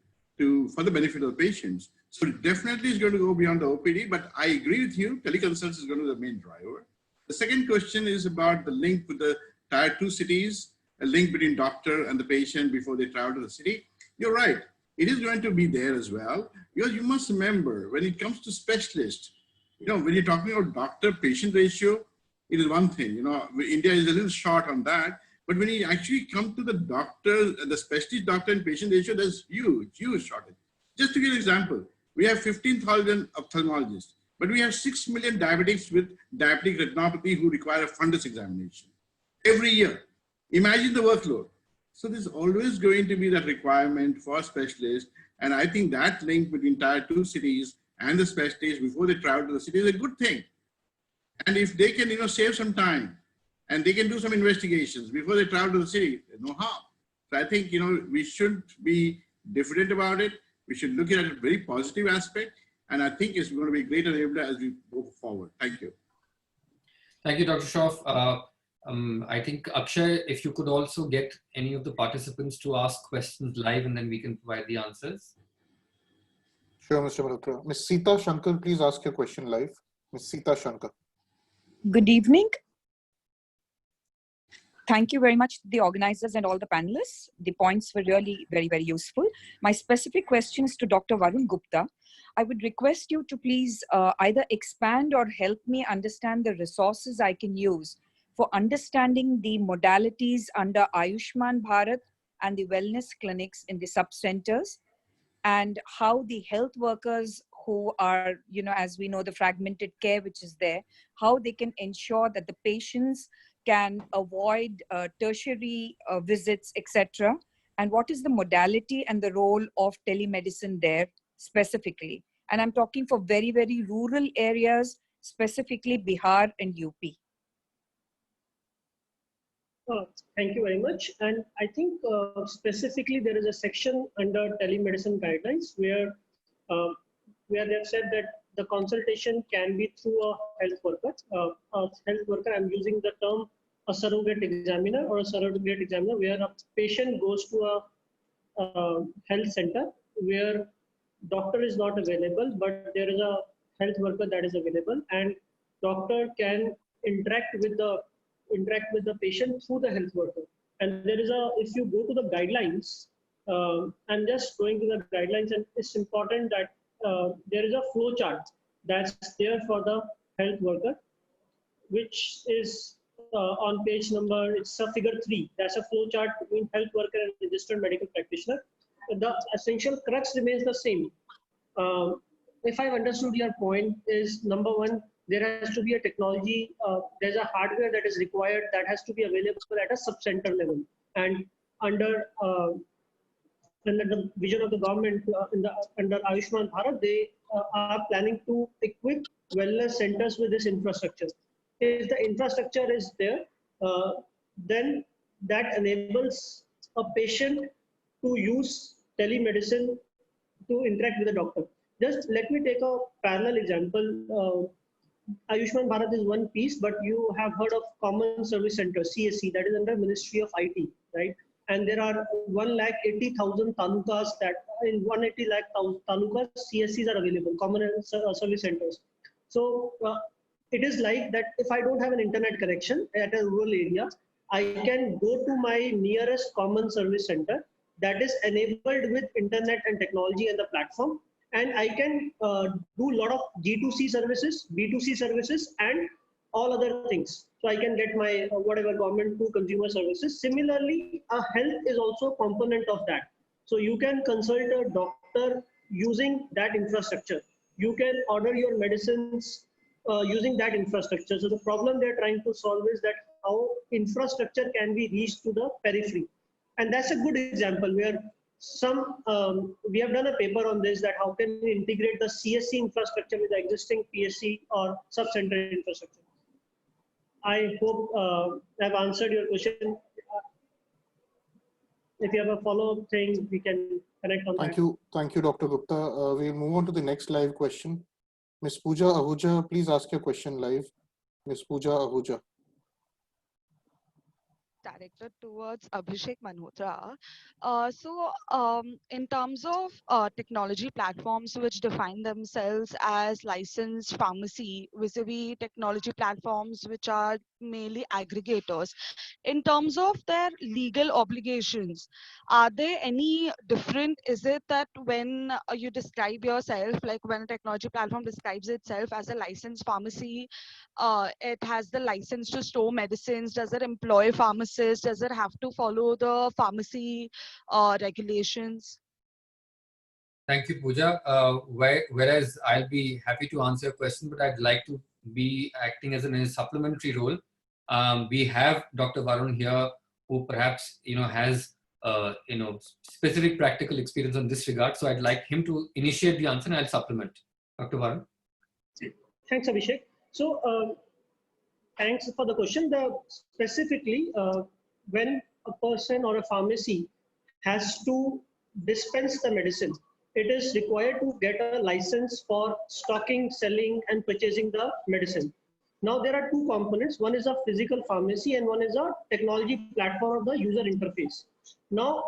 for the benefit of the patients. So it definitely is going to go beyond the OPD, but I agree with you, teleconsult is going to be the main driver. The second question is about the link with the tier 2 cities, a link between doctor and the patient before they travel to the city. You're right, it is going to be there as well. Because you must remember, when it comes to specialists, when you're talking about doctor-patient ratio, it is one thing, India is a little short on that, but when you actually come to the doctor, the specialist doctor and patient ratio, there's huge shortage. Just to give an example, we have 15,000 ophthalmologists, but we have 6 million diabetics with diabetic retinopathy who require a fundus examination every year. Imagine the workload. So there's always going to be that requirement for specialists. And I think that link between tier 2 cities and the specialists before they travel to the city is a good thing. And if they can, save some time and they can do some investigations before they travel to the city, there's no harm. So I think, we shouldn't be diffident about it. We should look at it a very positive aspect. And I think it's going to be a great enabler as we go forward. Thank you. Thank you, Dr. Shroff. I think, Akshay, if you could also get any of the participants to ask questions live and then we can provide the answers. Sure, Mr. Malhotra. Ms. Sita Shankar, please ask your question live. Ms. Sita Shankar. Good evening. Thank you very much to the organizers and all the panelists. The points were really very, very useful. My specific question is to Dr. Varun Gupta. I would request you to please either expand or help me understand the resources I can use for understanding the modalities under Ayushman Bharat and the wellness clinics in the sub-centers, and how the health workers who are, as we know, the fragmented care which is there, how they can ensure that the patients can avoid tertiary visits, etc. And what is the modality and the role of telemedicine there specifically? And I'm talking for very, very rural areas, specifically Bihar and UP. Thank you very much. And I think specifically there is a section under telemedicine guidelines where where they've said that the consultation can be through a health worker. I'm using the term a surrogate examiner or a surrogate examiner, where a patient goes to a health center where doctor is not available, but there is a health worker that is available, and doctor can interact with the patient through the health worker. And there is if you go to the guidelines, I'm just going to the guidelines, and it's important that there is a flow chart that's there for the health worker, which is on page number, it's a figure 3. That's a flow chart between health worker and registered medical practitioner. The essential crux remains the same. If I've understood your point, is number one, there has to be a technology, there's a hardware that is required that has to be available at a sub-center level. And under the vision of the government, under Ayushman Bharat, they are planning to equip wellness centers with this infrastructure. If the infrastructure is there, then that enables a patient to use telemedicine to interact with the doctor. Just let me take a parallel example. Ayushman Bharat is one piece, but you have heard of Common Service Center, CSC, that is under Ministry of IT, right? And there are 180,000 talukas that in 180 lakh talukas, CSCs are available, Common Service Centers. So it is like that if I don't have an internet connection at a rural area, I can go to my nearest Common Service Center that is enabled with internet and technology and the platform. And I can do a lot of G2C services, B2C services, and all other things. So I can get my whatever government to consumer services. Similarly, health is also a component of that. So you can consult a doctor using that infrastructure. You can order your medicines using that infrastructure. So the problem they're trying to solve is that how infrastructure can be reached to the periphery. And that's a good example where we have done a paper on this, that how can we integrate the CSC infrastructure with the existing PSC or sub-center infrastructure. I hope I've answered your question. If you have a follow-up thing, we can connect on that. Thank you, Dr. Gupta. We'll move on to the next live question. Ms. Pooja Ahuja, please ask your question live. Ms. Pooja Ahuja. Directed towards Abhishek Malhotra. In terms of technology platforms which define themselves as licensed pharmacy vis-a-vis technology platforms which are mainly aggregators, in terms of their legal obligations, are they any different? Is it that when you describe yourself, like when a technology platform describes itself as a licensed pharmacy, it has the license to store medicines? Does it employ pharmacists? Does it have to follow the pharmacy regulations? Thank you, Pooja. Whereas I'll be happy to answer your question, but I'd like to be acting as a supplementary role. We have Dr. Varun here, who perhaps has specific practical experience on this regard. So I'd like him to initiate the answer, and I'll supplement. Dr. Varun. Thanks, Abhishek. So thanks for the question. Specifically, when a person or a pharmacy has to dispense the medicine, it is required to get a license for stocking, selling, and purchasing the medicine. Now, there are two components. One is a physical pharmacy and one is a technology platform of the user interface. Now,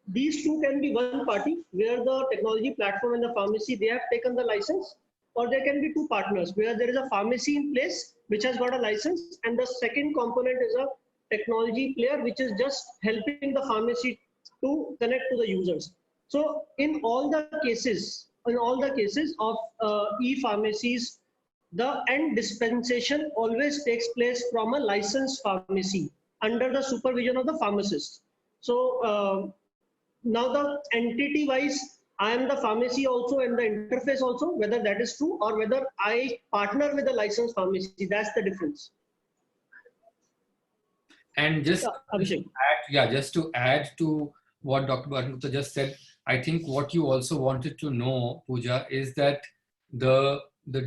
these two can be one party where the technology platform and the pharmacy, they have taken the license, or there can be two partners where there is a pharmacy in place which has got a license, and the second component is a technology player which is just helping the pharmacy to connect to the users. So in all the cases of e-pharmacies, the end dispensation always takes place from a licensed pharmacy under the supervision of the pharmacist. So now the entity wise, I am the pharmacy also and the interface also, whether that is true or whether I partner with a licensed pharmacy, that's the difference. And just to add to what Dr. Varun Gupta just said, I think what you also wanted to know, Pooja, is that the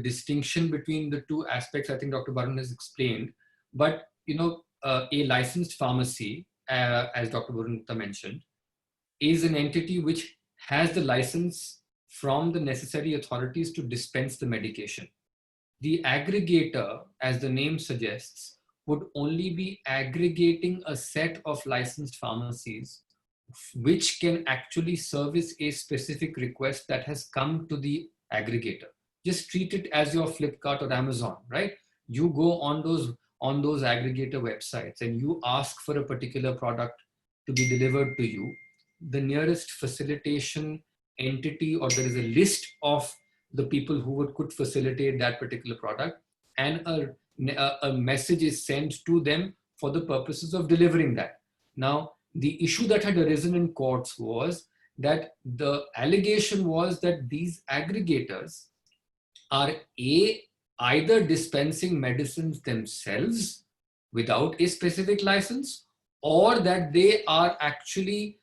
distinction between the two aspects, I think Dr. Varun has explained, but a licensed pharmacy, as Dr. Varun Gupta mentioned, is an entity which has the license from the necessary authorities to dispense the medication. The aggregator, as the name suggests, would only be aggregating a set of licensed pharmacies which can actually service a specific request that has come to the aggregator. Just treat it as your Flipkart or Amazon, right? You go on those aggregator websites and you ask for a particular product to be delivered to you. The nearest facilitation entity, or there is a list of the people who could facilitate that particular product, and a message is sent to them for the purposes of delivering that. Now, the issue that had arisen in courts was that the allegation was that these aggregators are either dispensing medicines themselves without a specific license, or that they are actually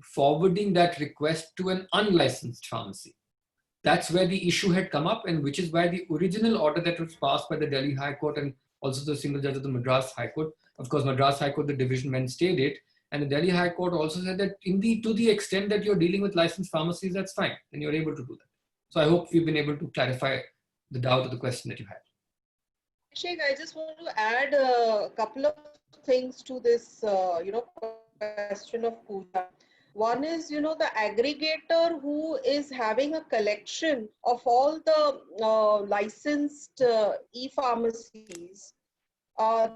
forwarding that request to an unlicensed pharmacy. That's where the issue had come up, and which is why the original order that was passed by the Delhi High Court and also the single judge of the Madras High Court, of course, Madras High Court, the division bench stayed it, and the Delhi High Court also said that to the extent that you're dealing with licensed pharmacies, that's fine, and you're able to do that. So I hope we've been able to clarify the doubt of the question that you had. Sheikh, I just want to add a couple of things to this, question of Pooja. One is, the aggregator who is having a collection of all the licensed e-pharmacies.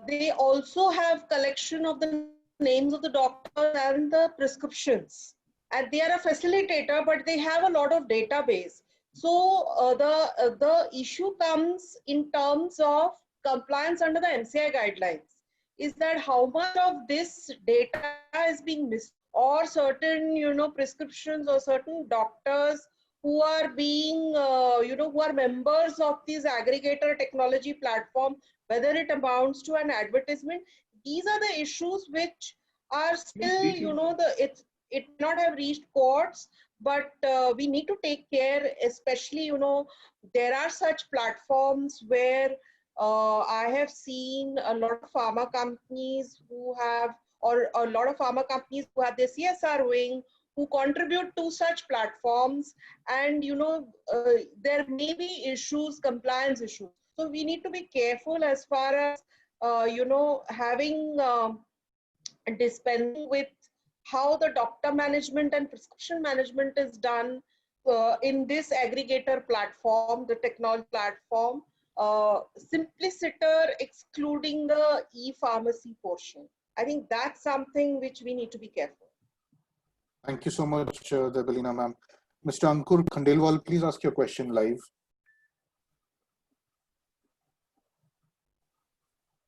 They also have collection of the names of the doctors and the prescriptions. And they are a facilitator, but they have a lot of database. So the issue comes in terms of compliance under the MCI guidelines. Is that how much of this data is being missed, or certain, prescriptions or certain doctors who are being, who are members of these aggregator technology platform, whether it amounts to an advertisement. These are the issues which are still, it not have reached courts, but we need to take care, especially, there are such platforms where I have seen a lot of pharma companies who have, or a lot of pharma companies who have their CSR wing, who contribute to such platforms, and there may be issues, compliance issues. So we need to be careful as far as having dispensing with how the doctor management and prescription management is done in this aggregator platform, the technology platform. Simpliciter excluding the e-pharmacy portion. I think that's something which we need to be careful. Thank you so much, Debalina ma'am. Mr. Ankur Khandelwal, please ask your question live.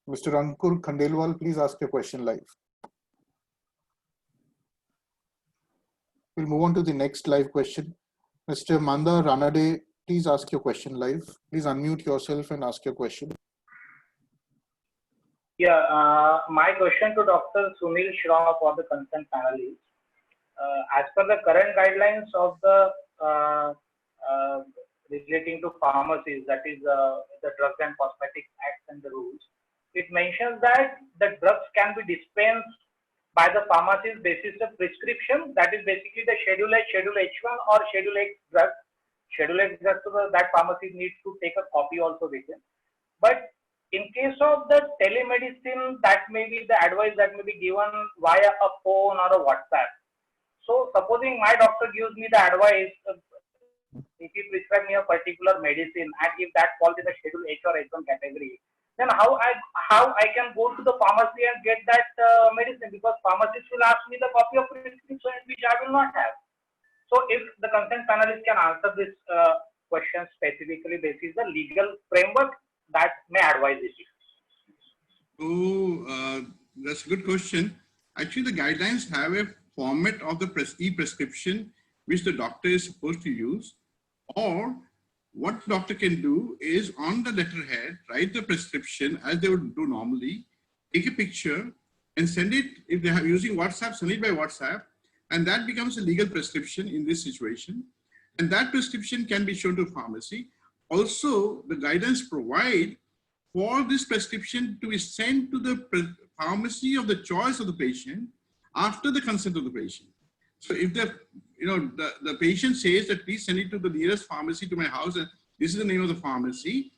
Mr. Ankur Khandelwal, please ask your question live. We'll move on to the next live question. Mr. Manda Ranade, please ask your question live. Please unmute yourself and ask your question. Yeah, my question to Dr. Sunil Shroff for the consent panel is, as per the current guidelines of the relating to pharmacies, that is the Drugs and Cosmetics Act and the rules, it mentions that the drugs can be dispensed by the pharmacist basis of prescription, that is basically the Schedule H, Schedule H1 or Schedule X drug. Schedule X drug, so that pharmacist needs to take a copy also with him. But in case of the telemedicine, that may be the advice that may be given via a phone or a WhatsApp. So supposing my doctor gives me the advice, if he prescribes me a particular medicine, and if that falls in the Schedule H or H1 category, then how I can go to the pharmacy and get that medicine, because pharmacist will ask me the copy of prescription which I will not have. So if the consent panelist can answer this question specifically, this is the legal framework that may advise it. So that's a good question. Actually, the guidelines have a format of the e-prescription which the doctor is supposed to use, or what the doctor can do is on the letterhead, write the prescription as they would do normally, take a picture and send it. If they are using WhatsApp, send it by WhatsApp, and that becomes a legal prescription in this situation. And that prescription can be shown to pharmacy. Also, the guidance provide for this prescription to be sent to the pharmacy of the choice of the patient after the consent of the patient. So if the patient says that please send it to the nearest pharmacy to my house and this is the name of the pharmacy,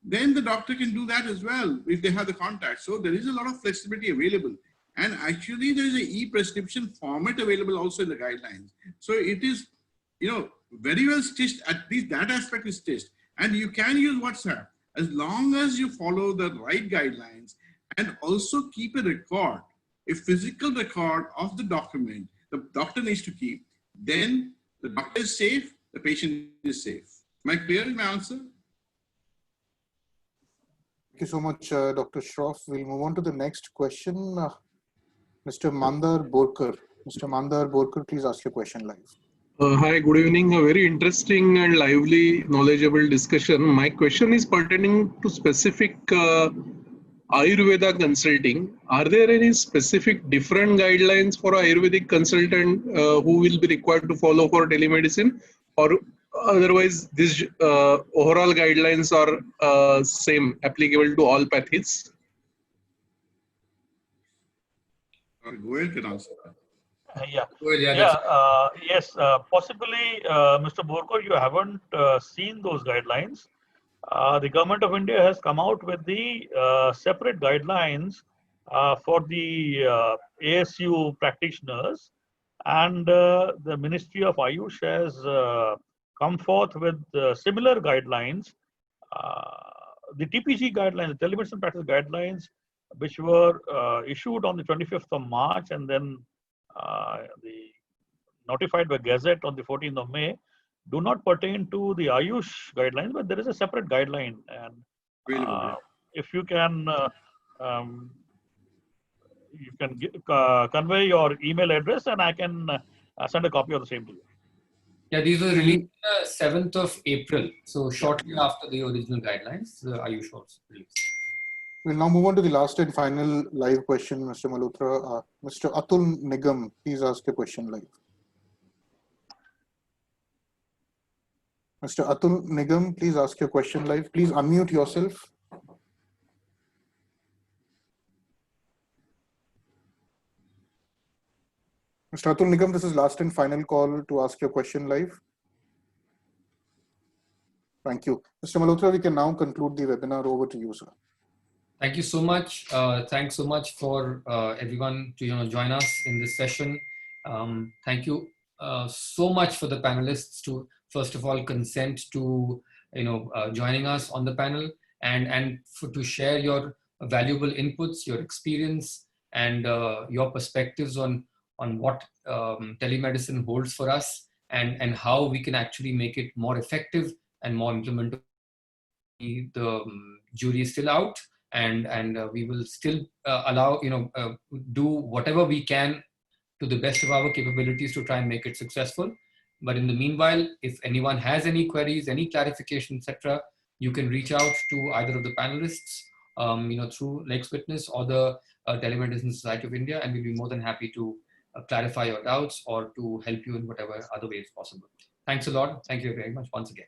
then the doctor can do that as well if they have the contact. So there is a lot of flexibility available. And actually there is an e-prescription format available also in the guidelines. So it is, very well stitched, at least that aspect is stitched. And you can use WhatsApp as long as you follow the right guidelines and also keep a record, a physical record of the document the doctor needs to keep. Then the doctor is safe, the patient is safe. Am I clear in my answer? Thank you so much, Dr. Shroff. We'll move on to the next question. Mr. Mandar Borkar. Mr. Mandar Borkar, please ask your question live. Hi, good evening. A very interesting and lively, knowledgeable discussion. My question is pertaining to specific Ayurveda consulting. Are there any specific different guidelines for Ayurvedic consultant who will be required to follow for telemedicine, or otherwise these overall guidelines are same, applicable to all pathies? Goel can answer that. Yes, possibly, Mr. Borkar, you haven't seen those guidelines. The government of India has come out with the separate guidelines for the ASU practitioners, and the Ministry of Ayush has come forth with similar guidelines. The TPG guidelines, the telemedicine practice guidelines, which were issued on the 25th of March and then notified by Gazette on the 14th of May, do not pertain to the Ayush guidelines, but there is a separate guideline. And if you can, convey your email address, and I can send a copy of the same to you. Yeah, these were released 7th of April, so shortly after the original guidelines, the Ayush was released. We'll now move on to the last and final live question, Mr. Malhotra. Mr. Atul Nigam, please ask your question live. Mr. Atul Nigam, please ask your question live. Please unmute yourself. Mr. Atul Nigam, this is last and final call to ask your question live. Thank you. Mr. Malhotra, we can now conclude the webinar. Over to you, sir. Thank you so much. Thanks so much for everyone to join us in this session. Thank you so much for the panelists to first of all consent to joining us on the panel and to share your valuable inputs, your experience, and your perspectives on what telemedicine holds for us and how we can actually make it more effective and more implementable. The jury is still out. And we will still do whatever we can to the best of our capabilities to try and make it successful. But in the meanwhile, if anyone has any queries, any clarification, etc., you can reach out to either of the panelists, through Lex Witness or the Telemedicine Society of India, and we'll be more than happy to clarify your doubts or to help you in whatever other ways possible. Thanks a lot. Thank you very much once again.